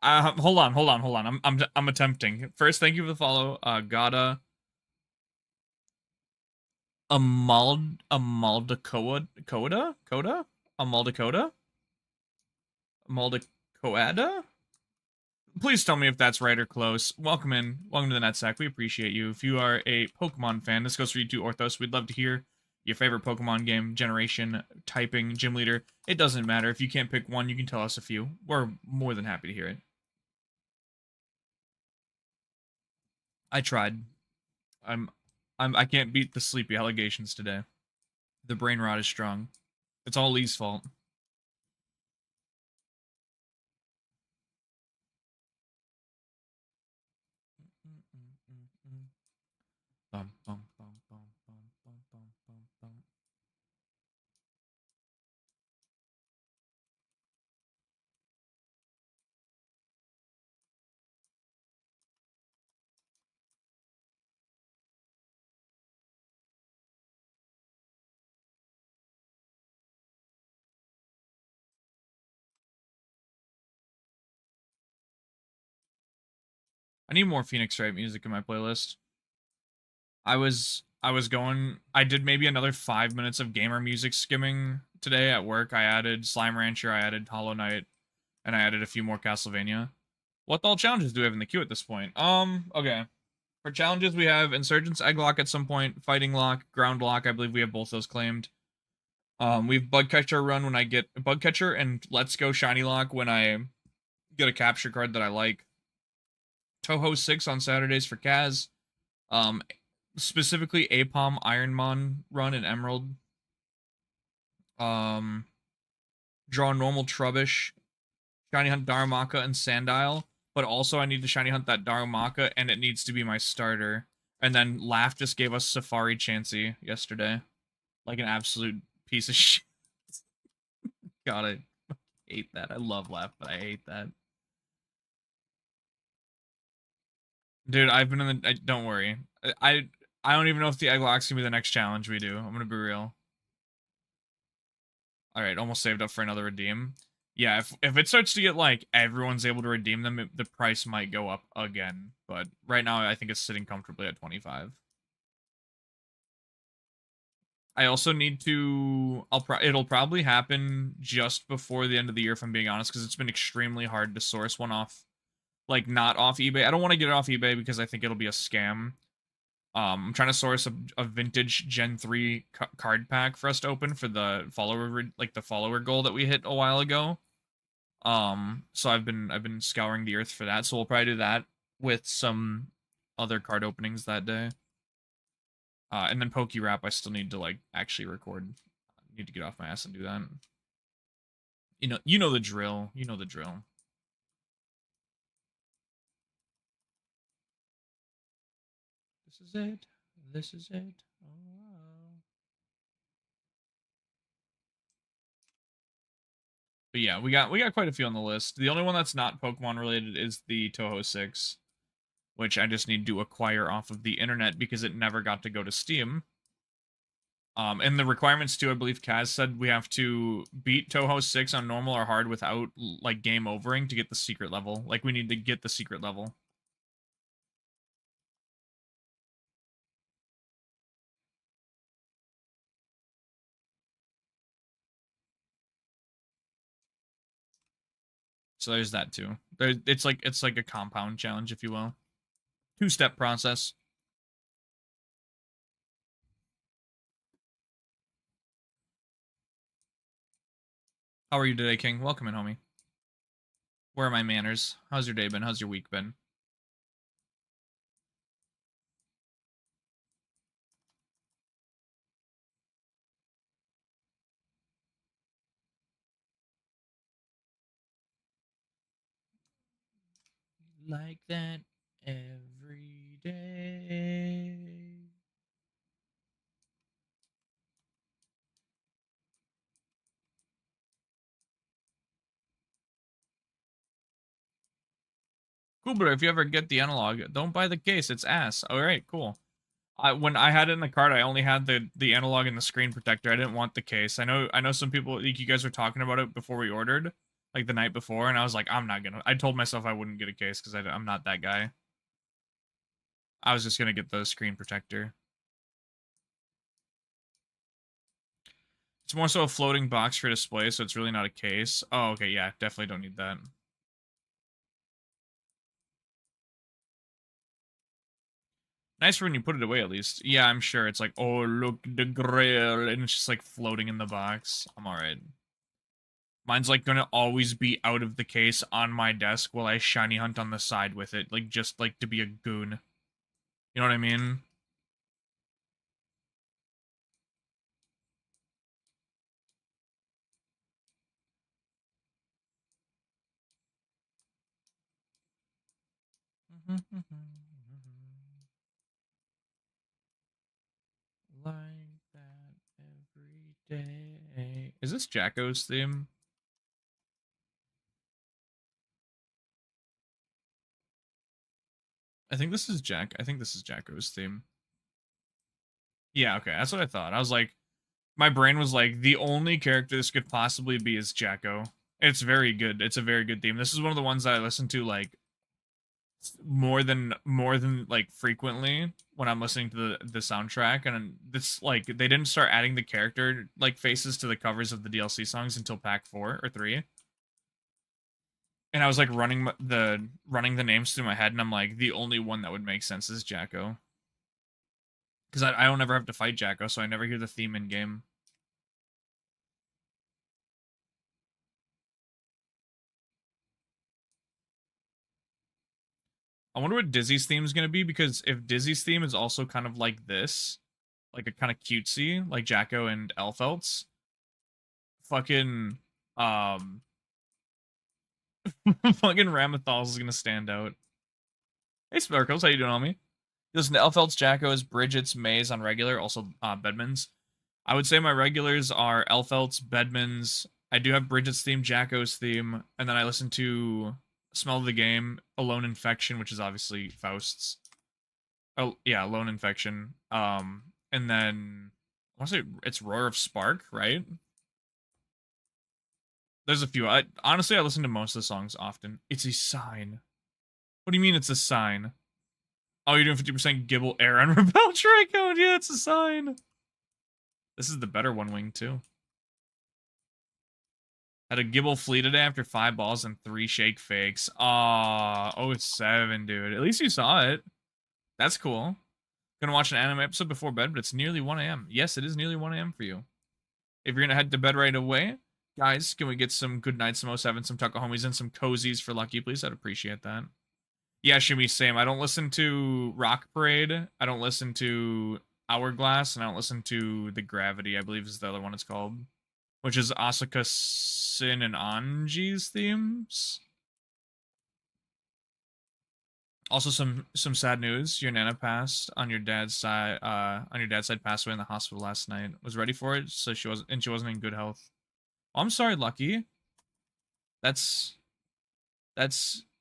Hold on. I'm attempting. First, thank you for the follow. Gotta Amaldacoda? Coda? Amaldacoda? Amaldacoada? Please tell me if that's right or close. Welcome in. Welcome to the NetSec. We appreciate you. If you are a Pokemon fan, this goes for you too, Orthos. We'd love to hear your favorite Pokemon game, generation, typing, gym leader. It doesn't matter. If you can't pick one, you can tell us a few. We're more than happy to hear it. I tried. I can't beat the sleepy allegations today. The brain rot is strong. It's all Lee's fault. I need more Phoenix Wright music in my playlist. I did maybe another 5 minutes of gamer music skimming today at work. I added Slime Rancher, I added Hollow Knight, and I added a few more Castlevania. What all challenges do we have in the queue at this point? Okay. For challenges, we have Insurgents Egg Lock at some point, Fighting Lock, Ground Lock. I believe we have both those claimed. We have Bugcatcher run when I get Bugcatcher, and Let's Go Shiny Lock when I get a capture card that I like. Toho 6 on Saturdays for Kaz. Specifically Apom Ironmon run in Emerald. Draw normal Trubbish, Shiny Hunt Darumaka, and Sandile. But also I need to Shiny Hunt that Darumaka, and it needs to be my starter. And then Laugh just gave us Safari Chansey yesterday. Like an absolute piece of shit. God, I hate that. I love Laugh, but I hate that. Dude, I've been in the... don't worry. I don't even know if the Egg Lock's gonna be the next challenge we do. I'm gonna be real. Alright, almost saved up for another redeem. Yeah, if it starts to get like everyone's able to redeem them, the price might go up again. But right now, I think it's sitting comfortably at 25. I also need to. It'll probably happen just before the end of the year, if I'm being honest, because it's been extremely hard to source one off, like not off eBay. I don't want to get it off eBay because I think it'll be a scam. I'm trying to source a vintage Gen 3 card pack for us to open for the follower goal that we hit a while ago. So I've been scouring the earth for that. So we'll probably do that with some other card openings that day. And then Poke Rap, I still need to like actually record. I need to get off my ass and do that. You know the drill. You know the drill. This is it. This is it. Oh. But yeah, we got quite a few on the list. The only one that's not Pokemon related is the Toho 6, which I just need to acquire off of the internet because it never got to go to Steam. And the requirements too, I believe Kaz said we have to beat Toho 6 on normal or hard without like game overing to get the secret level. Like we need to get the secret level. So there's that too. It's like a compound challenge, if you will. 2-step process. How are you today, King? Welcome in, homie. Where are my manners? How's your day been? How's your week been? Like that every day. Cool, but if you ever get the analog, don't buy the case. It's ass. All right, cool. When I had it in the cart, I only had the analog and the screen protector. I didn't want the case. I know some people, like, you guys were talking about it before we ordered, like the night before, and I was like, I'm not gonna. I told myself I wouldn't get a case because I'm not that guy. I was just gonna get the screen protector. It's more so a floating box for display, so it's really not a case. Oh, okay, yeah, definitely don't need that. Nice for when you put it away, at least. Yeah, I'm sure. It's like, oh, look, the grail, and it's just like floating in the box. I'm alright. Mine's like gonna always be out of the case on my desk while I shiny hunt on the side with it, like just like to be a goon. You know what I mean? Like that every day. Is this Jacko's theme? I think this is Jacko's theme. Yeah, okay, that's what I thought. I was like, my brain was like, the only character this could possibly be is Jacko. It's very good. It's a very good theme. This is one of the ones that I listen to like more than like frequently when I'm listening to the soundtrack. And this, like, they didn't start adding the character like faces to the covers of the DLC songs until pack 4 or 3. And I was like running the names through my head, and I'm like, the only one that would make sense is Jacko. Because I don't ever have to fight Jacko, so I never hear the theme in game. I wonder what Dizzy's theme is going to be, because if Dizzy's theme is also kind of like this, like a kind of cutesy, like Jacko and Elfelt's, fucking, fucking Ramethals is going to stand out. Hey, Sparkles, how you doing, homie? Listen to Elfelt's, Jacko's, Bridget's, Maze on regular, also Bedman's. I would say my regulars are Elfelt's, Bedman's. I do have Bridget's theme, Jacko's theme, and then I listen to Smell of the Game, Alone Infection, which is obviously Faust's. Oh yeah, Alone Infection. And then I want to say it's Roar of Spark, right? There's a few. Honestly, I listen to most of the songs often. It's a sign. What do you mean it's a sign? Oh, you're doing 50% Gibble air on Rebel Tricode. Yeah, it's a sign. This is the better one wing, too. Had a Gibble flea today after 5 balls and 3 shake fakes. Aw, oh 07, dude. At least you saw it. That's cool. Gonna watch an anime episode before bed, but it's nearly 1 a.m. Yes, it is nearly 1 a.m. for you. If you're gonna head to bed right away, guys, can we get some good nights, some 07, some Tucka homies, and some cozies for Lucky, please? I'd appreciate that. Yeah, Shimmy, same. I don't listen to Rock Parade. I don't listen to Hourglass, and I don't listen to The Gravity, I believe is the other one it's called. Which is Asuka Sin and Anji's themes. Also, some sad news. Your nana passed on your dad's side. On your dad's side, passed away in the hospital last night. Was ready for it, so she wasn't in good health. Oh, I'm sorry, Lucky. That's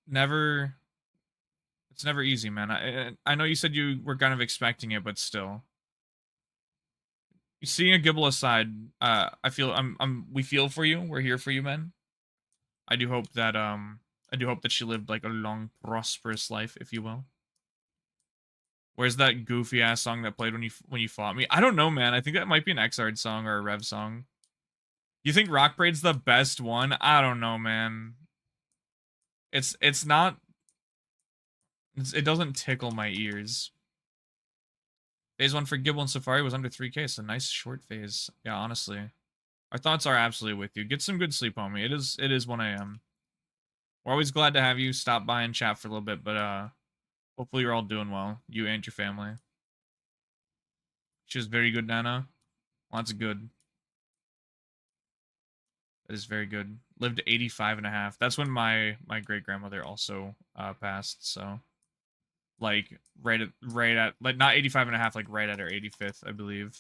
never. It's never easy, man. I know you said you were kind of expecting it, but still. Seeing a Gibble aside, I feel we feel for you. We're here for you, man. I do hope that she lived like a long, prosperous life, if you will. Where's that goofy ass song that played when you fought me? I don't know, man. I think that might be an Xrd song or a Rev song. You think Rock Parade's the best one? I don't know, man. It's not. It doesn't tickle my ears. Phase 1 for Gibble and Safari was under 3K, so nice short phase. Yeah, honestly. Our thoughts are absolutely with you. Get some good sleep, homie. It is 1 a.m. We're always glad to have you stop by and chat for a little bit, but hopefully you're all doing well. You and your family. She was very good, Nana. Well, that's good. That is very good. Lived 85 and a half. That's when my great-grandmother also passed, so like right at like not 85 and a half, like right at her 85th, I believe.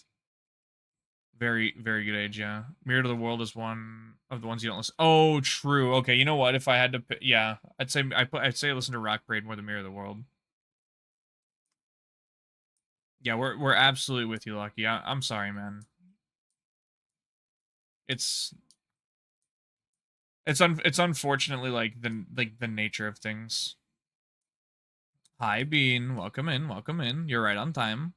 Very, very good age, yeah. Mirror to the World is one of the ones you don't listen. Oh, true. Okay, you know what? If I had to, yeah, I'd say I listen to Rock Parade more than Mirror of the World. Yeah, we're absolutely with you, Lucky. I'm sorry, man. It's it's unfortunately like the nature of things. Hi, Bean. Welcome in. Welcome in. You're right on time.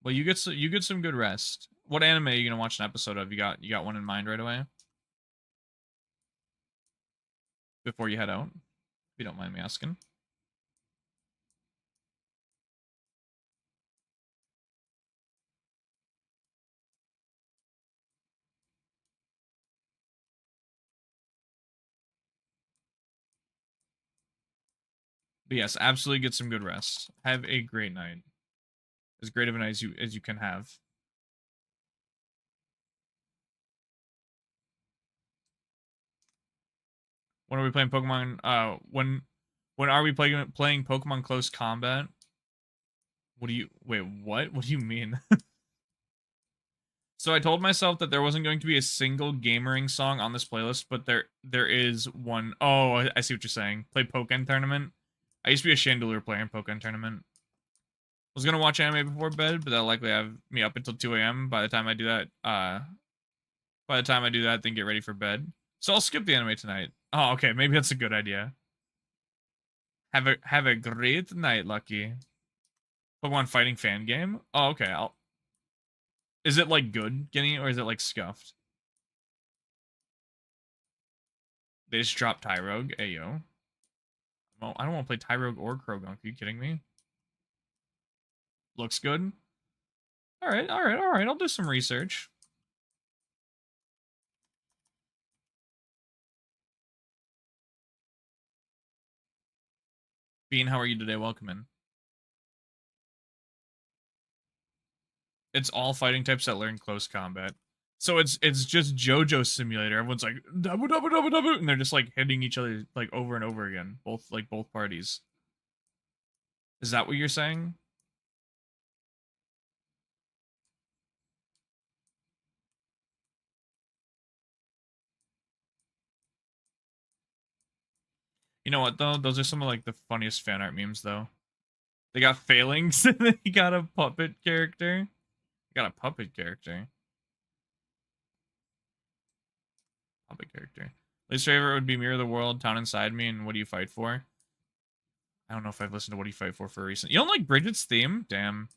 Well, you get some good rest. What anime are you gonna watch an episode of? You got one in mind right away before you head out, if you don't mind me asking. But yes, absolutely get some good rest. Have a great night. As great of a night as you can have. When are we playing Pokemon? When are we playing Pokemon Close Combat? What do you wait? What do you mean? So I told myself that there wasn't going to be a single gamering song on this playlist, but there is one. Oh, I see what you're saying. Play Pokken Tournament. I used to be a Chandelier player in Pokken Tournament. Was gonna watch anime before bed, but that'll likely have me up until 2 a.m. By the time I do that, then get ready for bed. So I'll skip the anime tonight. Oh, okay, maybe that's a good idea. Have a great night, Lucky. Pokemon Fighting fan game. Oh, okay. Is it like good, Guinea, or is it like scuffed? They just dropped Tyrogue. Ayo. Well, I don't want to play Tyrogue or Croagunk. Are you kidding me? Looks good. All right. I'll do some research. Bean, how are you today? Welcome in. It's all fighting types that learn close combat. So it's just JoJo Simulator. Everyone's like double double double double, and they're just like hitting each other like over and over again. Both parties. Is that what you're saying? You know what though? Those are some of like the funniest fan art memes though. They got phalanx, and then he got a puppet character. Got a puppet character. Puppet character. Least favorite would be Mirror of the World, Town Inside Me, and What Do You Fight For? I don't know if I've listened to What Do You Fight For recent. You don't like Bridget's theme? Damn.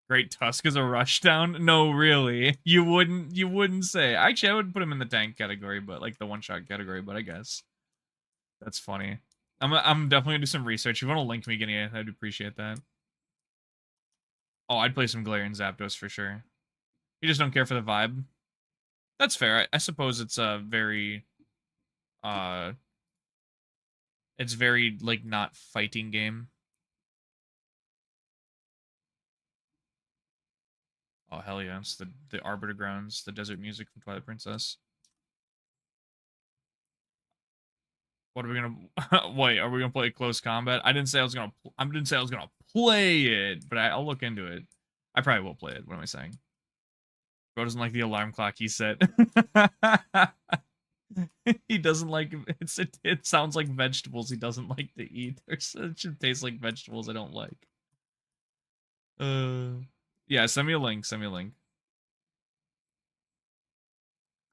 Great Tusk is a rushdown? No, really. You wouldn't say. Actually, I would put him in the tank category, but like the one-shot category, but I guess. That's funny. I'm definitely gonna do some research. If you want to link me, Guinea, I'd appreciate that. Oh, I'd play some Galarian Zapdos for sure. You just don't care for the vibe. That's fair. I suppose it's a very it's very like not fighting game. Oh hell yeah, it's the Arbiter Grounds, the desert music from Twilight Princess. What are we gonna wait? Are we gonna play close combat? I didn't say I was gonna. I didn't say I was gonna play it, but I'll look into it. I probably will play it. What am I saying? Bro doesn't like the alarm clock he set. He doesn't like it sounds like vegetables he doesn't like to eat. Or it should taste like vegetables I don't like. Yeah, send me a link. Send me a link.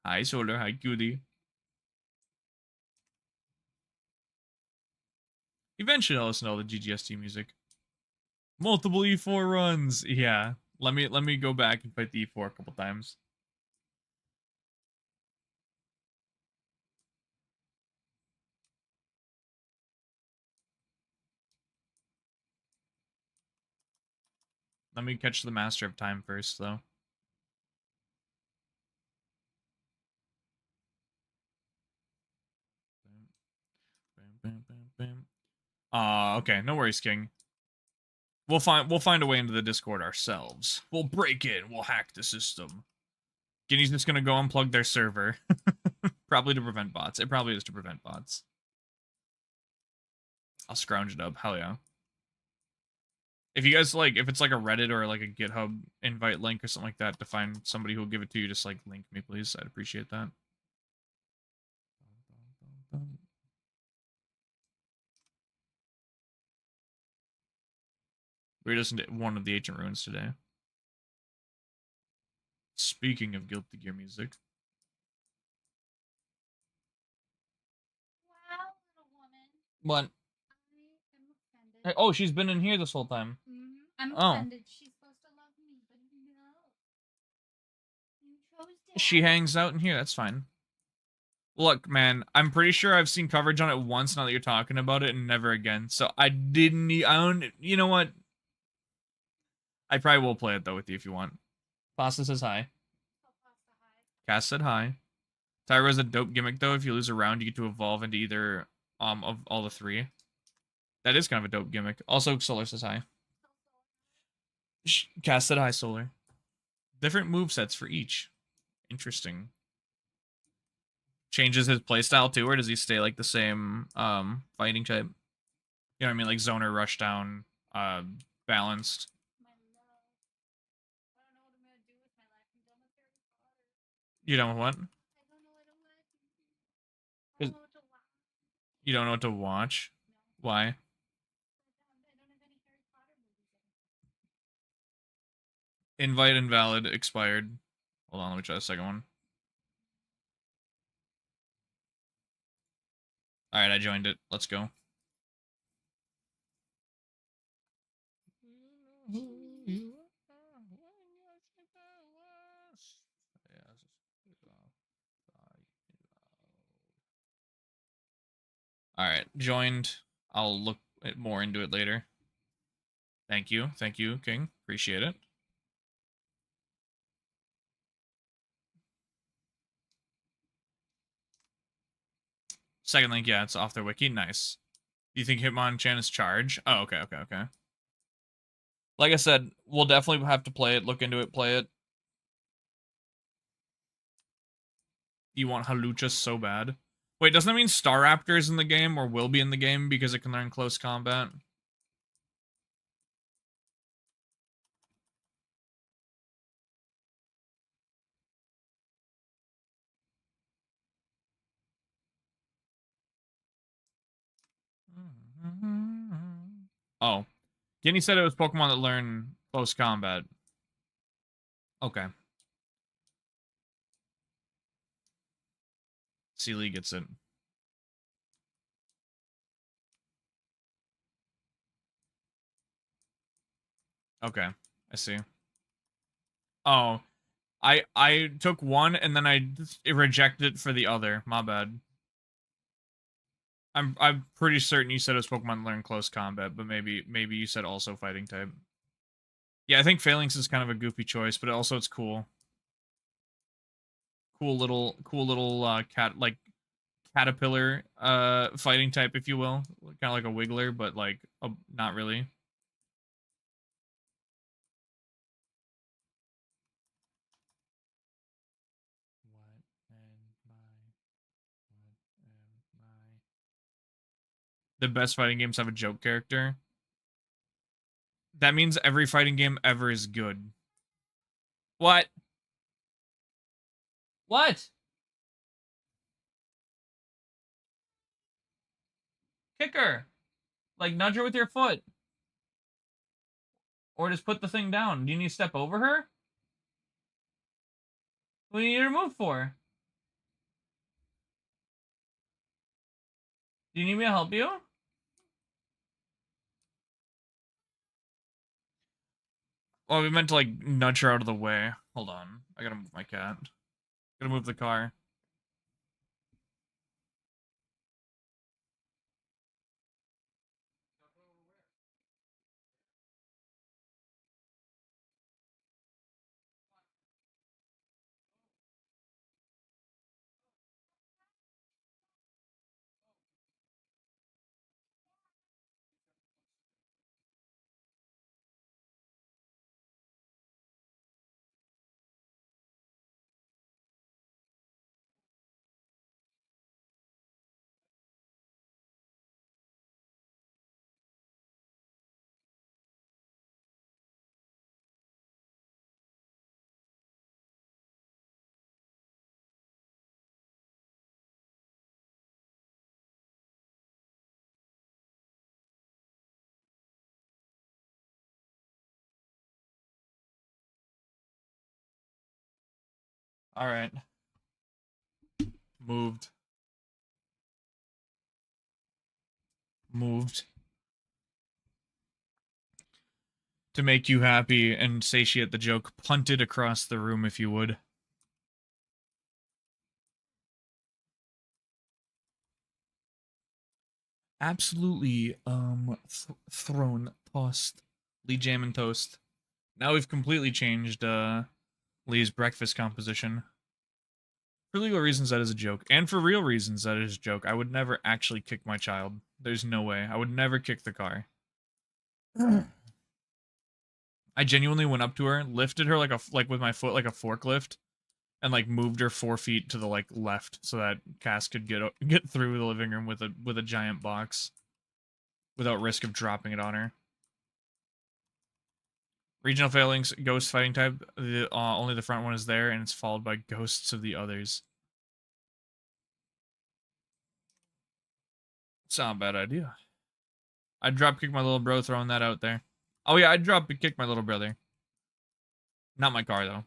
Hi Solar, hi Cutie. Eventually I'll listen to all the GGST music. Multiple E4 runs. Yeah. Let me go back and fight the E4 a couple times. Let me catch the Master of Time first, though. Okay, no worries, King. We'll find a way into the Discord ourselves. We'll break in. We'll hack the system. Guinea's just gonna go unplug their server, probably to prevent bots. It probably is to prevent bots. I'll scrounge it up. Hell yeah. If you guys like, if it's like a Reddit or like a GitHub invite link or something like that to find somebody who will give it to you, just like link me, please. I'd appreciate that. We're just in one of the ancient ruins today. Speaking of Guilty Gear music. Wow, little woman. What? I am offended. Oh, she's been in here this whole time. I'm Oh. offended. She's supposed to love me, but no. You chose to. She hangs out in here. That's fine. Look, man, I'm pretty sure I've seen coverage on it once now that you're talking about it and never again. So I didn't need, I don't, you know what? I probably will play it though with you if you want. Pasta says hi. Cass said hi. Tyra's a dope gimmick though. If you lose a round, you get to evolve into either of all the three. That is kind of a dope gimmick. Also, Solar says hi. Cass said hi, Solar. Different movesets for each. Interesting. Changes his playstyle too, or does he stay like the same fighting type? You know what I mean? Like zoner, rushdown, balanced. You don't what? You don't know what to watch? Why? Invite invalid, expired. Hold on, let me try the second one. Alright, I joined it. Let's go. Alright, joined. I'll look more into it later. Thank you, King. Appreciate it. Second link, yeah, it's off their wiki. Nice. Do you think Hitmonchan is charge? Oh, okay. Like I said, we'll definitely have to play it, look into it, play it. You want Halucha so bad. Wait, doesn't that mean Staraptor is in the game or will be in the game because it can learn close combat? Oh. Guinea said it was Pokemon that learn close combat. Okay. Sealy gets it. Okay, I see. Oh, I took one and then I rejected it for the other. My bad. I'm pretty certain you said it was Pokemon that learn close combat, but maybe you said also fighting type. Yeah, I think Phalanx is kind of a goofy choice, but also it's cool. Cool little cat like caterpillar fighting type, if you will. Kind of like a Wiggler, but like not really. The best fighting games have a joke character. That means every fighting game ever is good. What? What? Kick her. Like, nudge her with your foot. Or just put the thing down. Do you need to step over her? What do you need to move for? Do you need me to help you? Well, we meant to, like, nudge her out of the way. Hold on. I gotta move my cat. Gotta move the car. Alright. Moved. Moved. To make you happy and satiate the joke, punted across the room if you would. Absolutely, thrown, tossed. Lee Jam and Toast. Now we've completely changed, Lee's breakfast composition. For legal reasons, that is a joke. And for real reasons, that is a joke. I would never actually kick my child. There's no way. I would never kick the car. I genuinely went up to her, lifted her like with my foot like a forklift, and like moved her 4 feet to the like left so that Cass could get through the living room with a giant box without risk of dropping it on her. Regional failings, ghost fighting type. Only the front one is there, and it's followed by ghosts of the others. It's not a bad idea. I'd drop kick my little bro, throwing that out there. Oh yeah, I'd drop kick my little brother. Not my car though.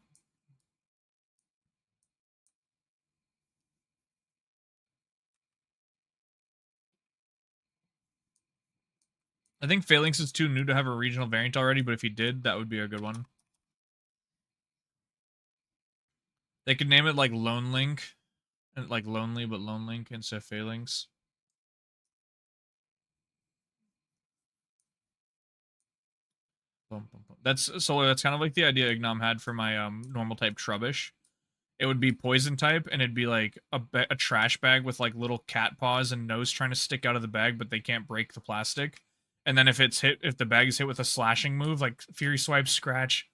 I think Phalanx is too new to have a regional variant already, but if he did, that would be a good one. They could name it like Lone Link, like Lonely but Lone Link instead of Phalanx. That's kind of like the idea Ignom had for my normal type Trubbish. It would be poison type, and it'd be like a trash bag with like little cat paws and nose trying to stick out of the bag, but they can't break the plastic. And then if the bag is hit with a slashing move, like Fury Swipe, Scratch,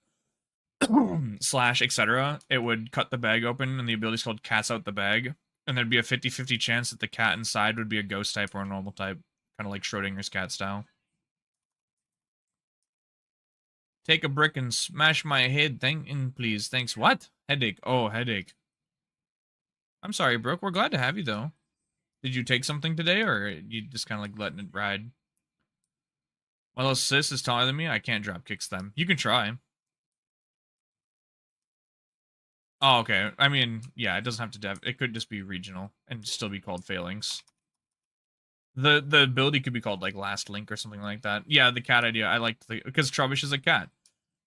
slash, etc., it would cut the bag open, and the ability's called Cats Out the Bag. And there'd be a 50-50 chance that the cat inside would be a ghost type or a normal type, kind of like Schrodinger's cat style. Take a brick and smash my head, please. Thanks. What? Headache. Oh, headache. I'm sorry, Brooke. We're glad to have you, though. Did you take something today, or you just kind of like letting it ride? Well, sis is taller than me. I can't drop kicks them. You can try. Oh, okay. I mean, yeah, it doesn't have to it could just be regional and still be called failings. The ability could be called like Last Link or something like that. Yeah, the cat idea. I liked because Trubbish is a cat.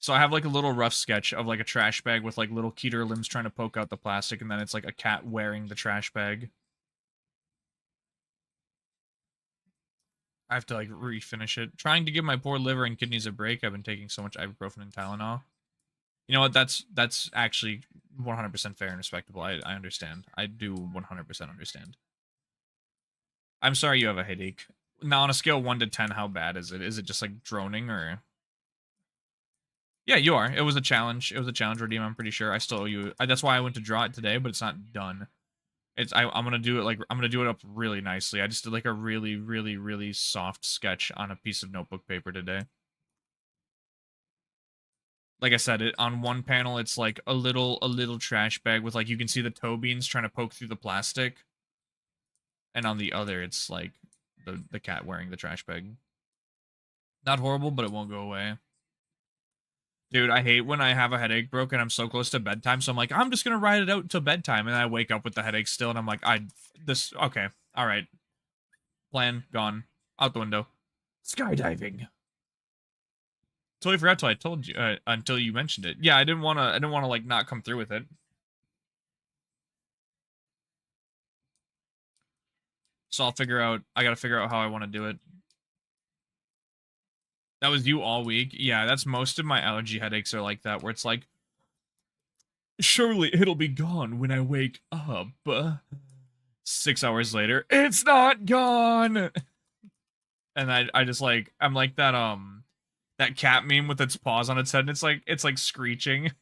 So I have like a little rough sketch of like a trash bag with like little Keter limbs trying to poke out the plastic, and then it's like a cat wearing the trash bag. I have to like refinish it. Trying to give my poor liver and kidneys a break. I've been taking so much ibuprofen and Tylenol. You know what? That's actually 100% fair and respectable. I understand. I do 100% understand. I'm sorry you have a headache. Now on a scale 1 to 10, how bad is it? Is it just like droning or? Yeah, you are. It was a challenge. It was a challenge redeem. I'm pretty sure. I still owe you. That's why I went to draw it today, but it's not done. I'm gonna do it like I'm gonna do it up really nicely. I just did like a really, really, really soft sketch on a piece of notebook paper today. Like I said, it on one panel it's like a little trash bag with like you can see the toe beans trying to poke through the plastic, and on the other it's like the cat wearing the trash bag. Not horrible, but it won't go away. Dude, I hate when I have a headache broke and I'm so close to bedtime, so I'm like, I'm just gonna ride it out until bedtime, and I wake up with the headache still, and I'm like, okay, all right, plan gone, out the window. Skydiving. Totally forgot till I told you until you mentioned it. Yeah, I didn't want to like not come through with it. So I gotta figure out how I want to do it. That was you all week. Yeah, that's most of my allergy headaches are like that, where it's like, surely it'll be gone when I wake up. 6 hours later, it's not gone. And I just like, I'm like that cat meme with its paws on its head, and it's like screeching.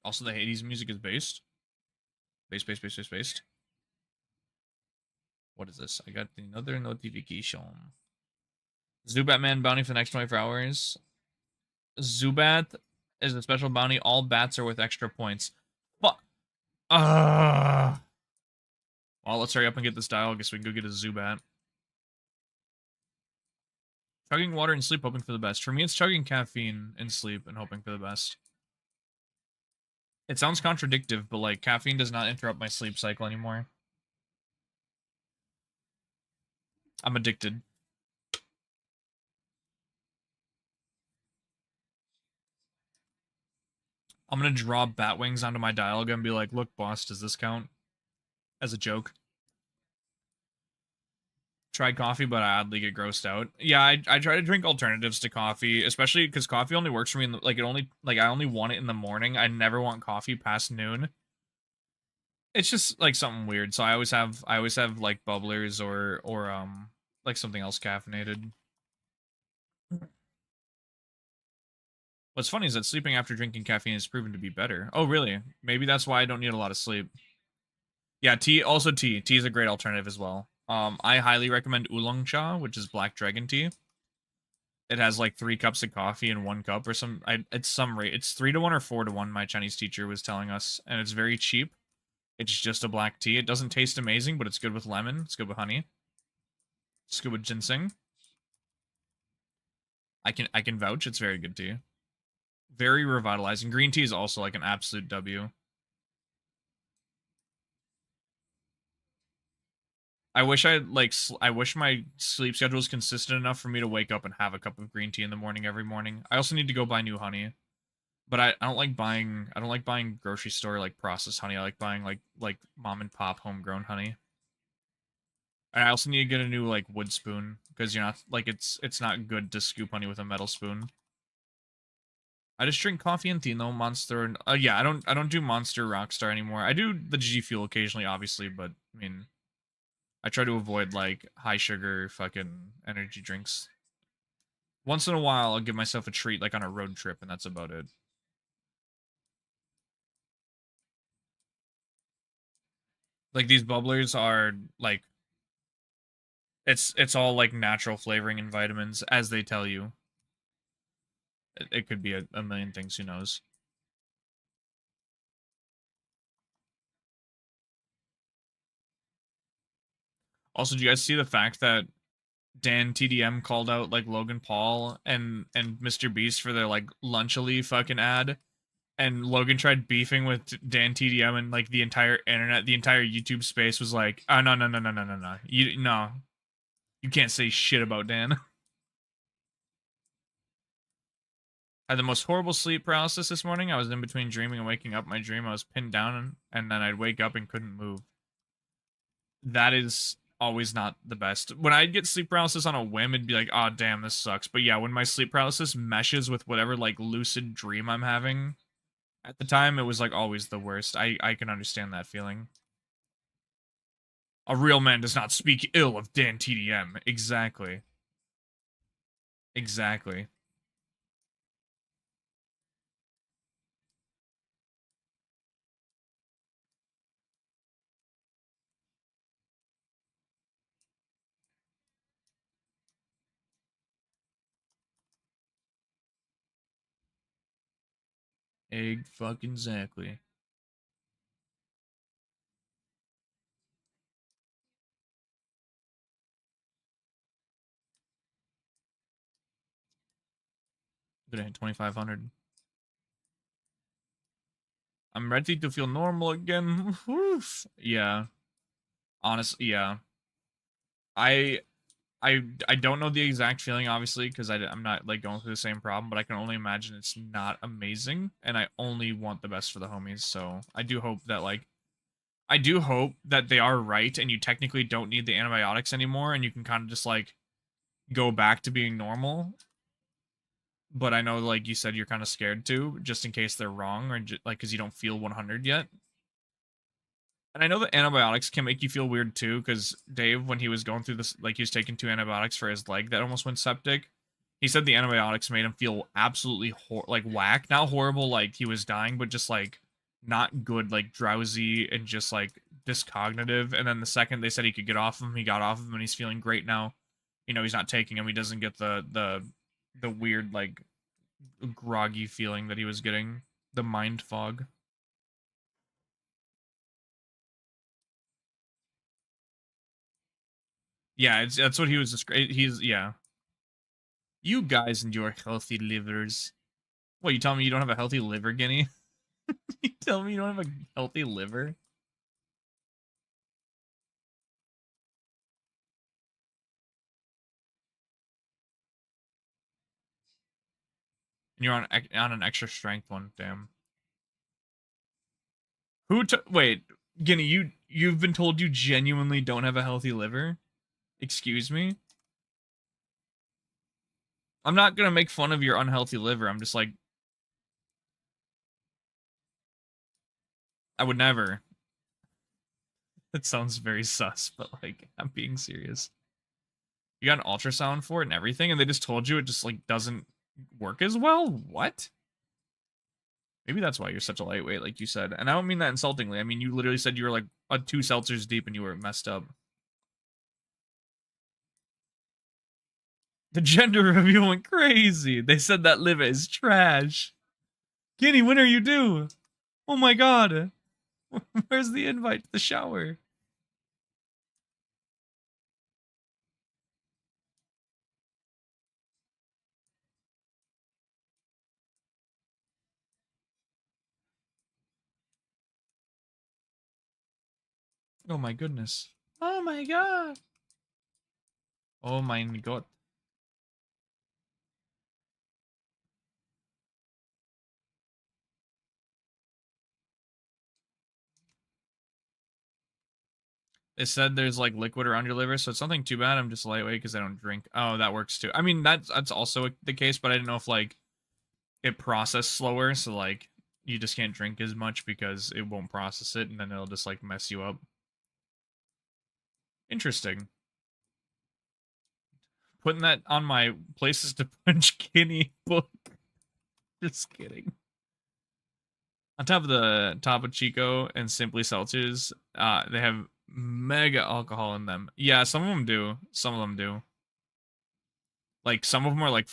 Also, the Hades music is based. Based. What is this? I got another notification. Zubat Man bounty for the next 24 hours. Zubat is a special bounty. All bats are worth extra points. Fuck. Well, let's hurry up and get this dial. I guess we can go get a Zubat. Chugging water and sleep, hoping for the best. For me, it's chugging caffeine and sleep and hoping for the best. It sounds contradictive, but like caffeine does not interrupt my sleep cycle anymore. I'm addicted. I'm gonna draw bat wings onto my dialogue and be like, look, boss, does this count? As a joke. Tried coffee, but I oddly get grossed out. Yeah, I try to drink alternatives to coffee, especially because coffee only works for me in the, I only want it in the morning. I never want coffee past noon. It's just like something weird. So I always have like bubblers or like something else caffeinated. What's funny is that sleeping after drinking caffeine is proven to be better. Oh, really? Maybe that's why I don't need a lot of sleep. Yeah, tea. Also, tea. Tea is a great alternative as well. I highly recommend oolong cha, which is black dragon tea. It has like 3 cups of coffee in 1 cup or some. It's some rate. It's 3 to 1 or 4 to 1. My Chinese teacher was telling us, and it's very cheap. It's just a black tea. It doesn't taste amazing, but it's good with lemon. It's good with honey. It's good with ginseng. I can vouch. It's very good tea. Very revitalizing. Green tea is also like an absolute W. I wish I wish my sleep schedule was consistent enough for me to wake up and have a cup of green tea in the morning every morning. I also need to go buy new honey. But I don't like buying grocery store like processed honey. I like buying like mom and pop homegrown honey. And I also need to get a new like wood spoon because you're not like it's not good to scoop honey with a metal spoon. I just drink coffee and tea, no Monster. And, yeah, I don't do Monster Rockstar anymore. I do the G Fuel occasionally, obviously, but I mean, I try to avoid like high sugar fucking energy drinks. Once in a while, I'll give myself a treat like on a road trip, and that's about it. Like these bubblers are like it's all like natural flavoring and vitamins, as they tell you. It could be a million things, who knows. Also, did you guys see the fact that Dan TDM called out like Logan Paul and Mr. Beast for their like Lunchily fucking ad? And Logan tried beefing with Dan TDM, and like the entire internet, the entire YouTube space was like, "Oh no, you can't say shit about Dan." I had the most horrible sleep paralysis this morning. I was in between dreaming and waking up. My dream, I was pinned down, and then I'd wake up and couldn't move. That is always not the best. When I'd get sleep paralysis on a whim, it'd be like, "Oh damn, this sucks." But yeah, when my sleep paralysis meshes with whatever like lucid dream I'm having. At the time, it was like always the worst. I can understand that feeling. A real man does not speak ill of Dan TDM. Exactly. Exactly. Egg fucking exactly. Gonna hit 2,500. I'm ready to feel normal again. Oof. Yeah. Honestly, yeah. I I don't know the exact feeling, obviously, because I'm not like going through the same problem, but I can only imagine it's not amazing, and I only want the best for the homies. So I do hope that they are right, and you technically don't need the antibiotics anymore, and you can kind of just like go back to being normal. But I know, like you said, you're kind of scared too, just in case they're wrong, or like because you don't feel 100 yet. And I know that antibiotics can make you feel weird too, because Dave, when he was going through this, like he was taking 2 antibiotics for his leg that almost went septic. He said the antibiotics made him feel absolutely like whack, not horrible, like he was dying, but just like not good, like drowsy and just like discognitive. And then the second they said he could get off them, he got off them, and he's feeling great now. You know, he's not taking them. He doesn't get the weird like groggy feeling that he was getting, the mind fog. Yeah, that's what he was describing. Yeah. You guys and your healthy livers. What, you tell me you don't have a healthy liver, Guinea? You tell me you don't have a healthy liver? And you're on an extra strength one, damn. Wait, Guinea, you've been told you genuinely don't have a healthy liver? Excuse me? I'm not gonna make fun of your unhealthy liver. I'm just like, I would never. That sounds very sus, but like, I'm being serious. You got an ultrasound for it and everything, and they just told you it just like doesn't work as well? What? Maybe that's why you're such a lightweight, like you said. And I don't mean that insultingly. I mean, you literally said you were like 2 seltzers deep and you were messed up. The gender review went crazy. They said that liver is trash. Guinea, when are you due? Oh my god. Where's the invite to the shower? Oh my goodness. Oh my god. Oh my god. It said there's like liquid around your liver, so it's nothing too bad. I'm just lightweight because I don't drink. Oh, that works too. I mean, that's also the case, but I didn't know if like it processed slower, so like you just can't drink as much because it won't process it, and then it'll just like mess you up. Interesting. Putting that on my places to punch Guinea book. Just kidding. On top of the Topo Chico and Simply Seltzers, they have mega alcohol in them. Yeah, some of them do. Some of them do. Like some of them are like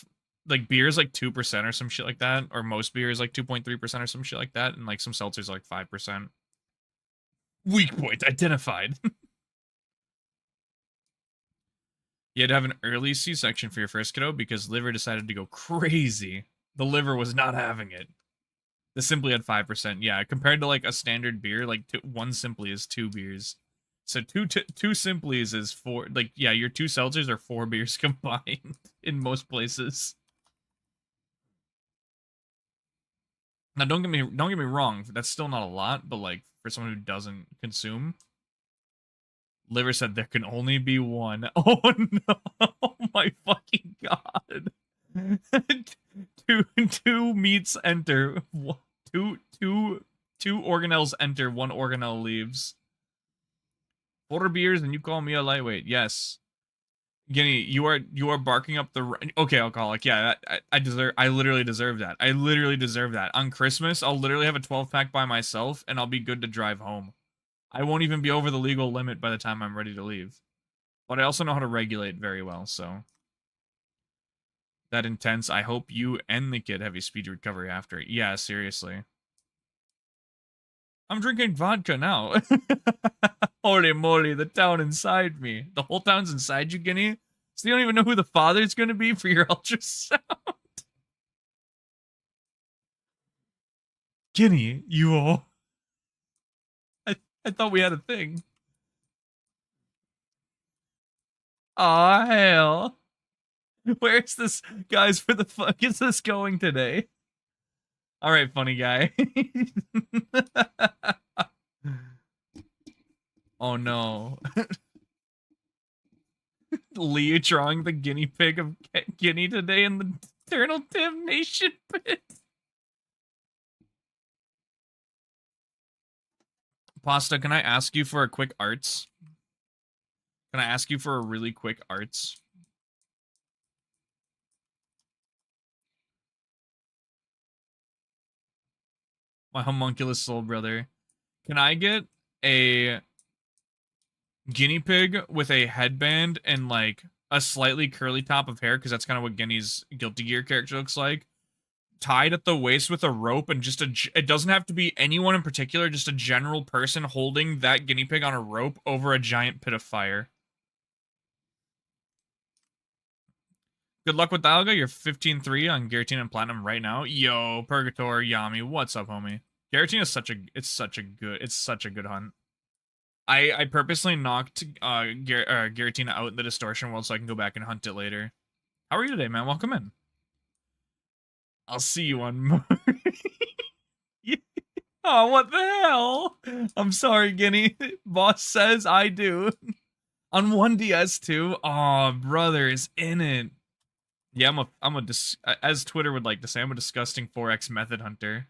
beer's like 2% or some shit like that, or most beer is like 2.3% or some shit like that, and like some seltzers are like 5%. Weak point identified. You had to have an early C-section for your first kiddo because liver decided to go crazy. The liver was not having it. The Simply had 5%. Yeah, compared to like a standard beer, like one Simply is 2 beers. So two Simplies is 4. Like, yeah, your 2 seltzers are 4 beers combined in most places. Now, don't get me wrong. That's still not a lot, but like for someone who doesn't consume, liver said there can only be one. Oh no! Oh my fucking god! two meats enter. Two organelles enter. 1 organelle leaves. 4 beers and you call me a lightweight? Yes. Guinea, you are barking up the okay, alcoholic. Yeah, I literally deserve that. I literally deserve that. On Christmas, I'll literally have a 12-pack by myself and I'll be good to drive home. I won't even be over the legal limit by the time I'm ready to leave. But I also know how to regulate very well, so that intense. I hope you and the kid have a speedy recovery after. Yeah, seriously. I'm drinking vodka now. Holy moly, the town inside me. The whole town's inside you, Guinea? So you don't even know who the father's going to be for your ultrasound? Guinea, you all... I thought we had a thing. Aw, hell. Where's this... Guys, where the fuck is this going today? Alright, funny guy. Oh no. Lee drawing the guinea pig of Guinea today in the eternal damnation pit. Pasta, can I ask you for a quick arts? Can I ask you for a really quick arts? My homunculus soul brother. Can I get a guinea pig with a headband and like a slightly curly top of hair, because that's kind of what Guinea's Guilty Gear character looks like, tied at the waist with a rope, and just it doesn't have to be anyone in particular, just a general person holding that guinea pig on a rope over a giant pit of fire. Good luck with the Alga. You're 15-3 on Garantine and Platinum right now. Yo, Purgatory, Yami, what's up, homie? Garantine is such a good hunt. I purposely knocked Giratina out in the Distortion World so I can go back and hunt it later. How are you today, man? Welcome in. I'll see you on... Oh, what the hell? I'm sorry, Guinea. Boss says I do. On 1DS too? Oh, brother is in it. Yeah, as Twitter would like to say, I'm a disgusting 4X method hunter.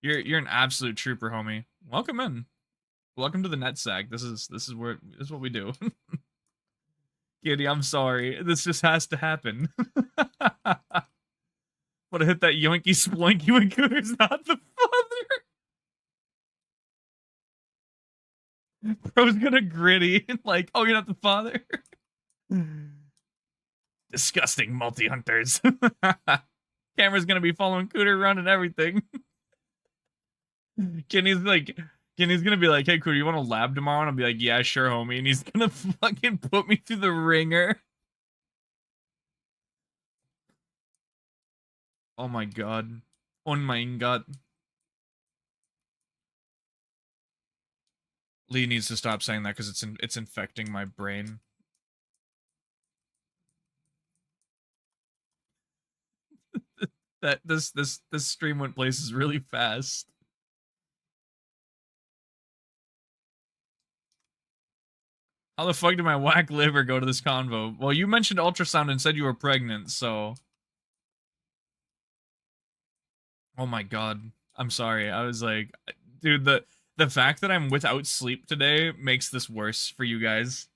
You're an absolute trooper, homie. Welcome in. Welcome to the NetSag. This is what we do. Kitty, I'm sorry. This just has to happen. But I hit that yoinky sploinky when Cooter's not the father. Bro's gonna gritty like, oh, you're not the father. Disgusting multi-hunters. Camera's gonna be following Cooter around and everything. Kenny's gonna be like, hey Cooter, you want a lab tomorrow? And I'll be like, yeah, sure, homie. And he's gonna fucking put me through the ringer. Oh my god. Oh my god. Lee needs to stop saying that because it's infecting my brain. That this stream went places really fast. How the fuck did my whack liver go to this convo? Well, you mentioned ultrasound and said you were pregnant, so... Oh my god. I'm sorry. I was like... Dude, the fact that I'm without sleep today makes this worse for you guys.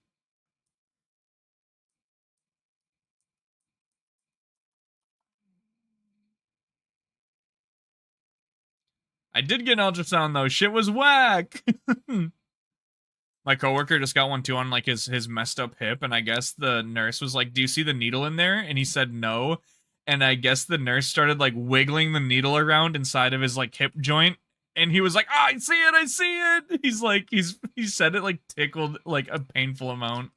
I did get an ultrasound, though. Shit was whack! My coworker just got one too on like his messed up hip, and I guess the nurse was like, do you see the needle in there? And he said no. And I guess the nurse started like wiggling the needle around inside of his like hip joint, and he was like, oh, I see it. He's like, he said it like tickled like a painful amount.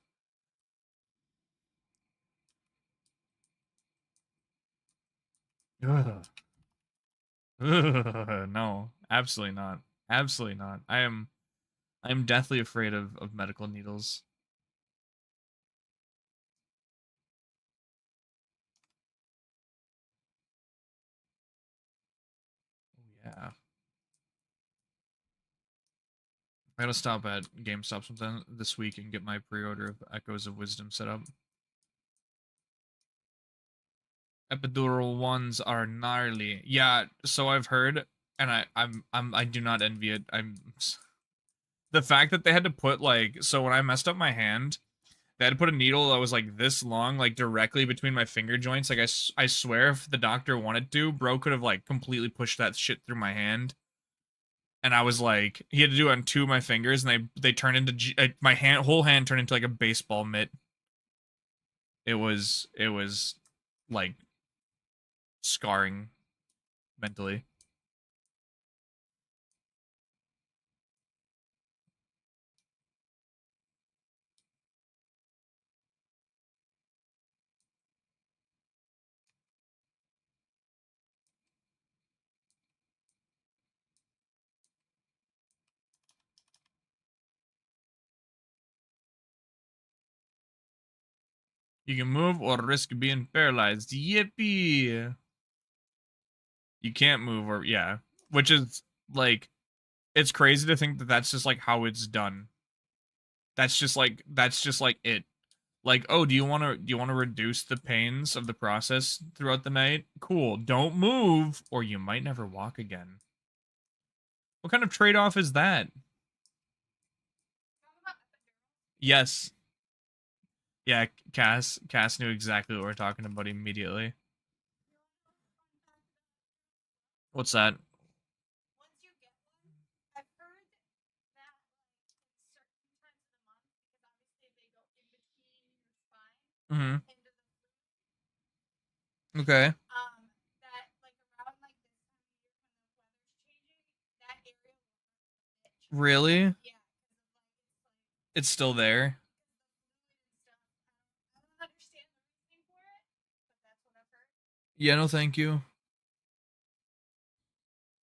Ugh. Ugh, no, absolutely not. Absolutely not. I'm deathly afraid of medical needles. Yeah. I gotta stop at GameStop sometime this week and get my pre-order of Echoes of Wisdom set up. Epidural ones are gnarly. Yeah, so I've heard, and I do not envy it. The fact that they had to put like, so when I messed up my hand, they had to put a needle that was like this long, like directly between my finger joints. Like I swear, if the doctor wanted to, bro could have like completely pushed that shit through my hand. And I was like, he had to do it on 2 of my fingers, and they turned into my whole hand turned into like a baseball mitt. It was like scarring mentally. You can move or risk being paralyzed. Yippee! You can't move or yeah, which is like, it's crazy to think that that's just like how it's done. That's just like it. Like, oh, do you want to reduce the pains of the process throughout the night? Cool. Don't move or you might never walk again. What kind of trade-off is that? Yes. Yeah, Cass knew exactly what we're talking about immediately. What's that? Once you get one, I've heard that like in certain times of the month, because obviously they go in between your spine Mm-hmm. into the Okay. that like around like this time of year when the weather's changing, that area will hurt a bitch. Really? Yeah, because of It's still there. the fluid and stuff. I don't understand the reasoning for it, but that's what I've heard. Yeah, no thank you.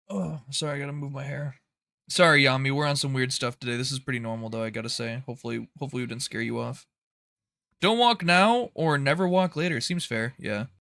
Oh, sorry, I gotta move my hair. Sorry, Yami, we're on some weird stuff today. This is pretty normal though, I gotta say. Hopefully we didn't scare you off. Don't walk now or never walk later. Seems fair, yeah.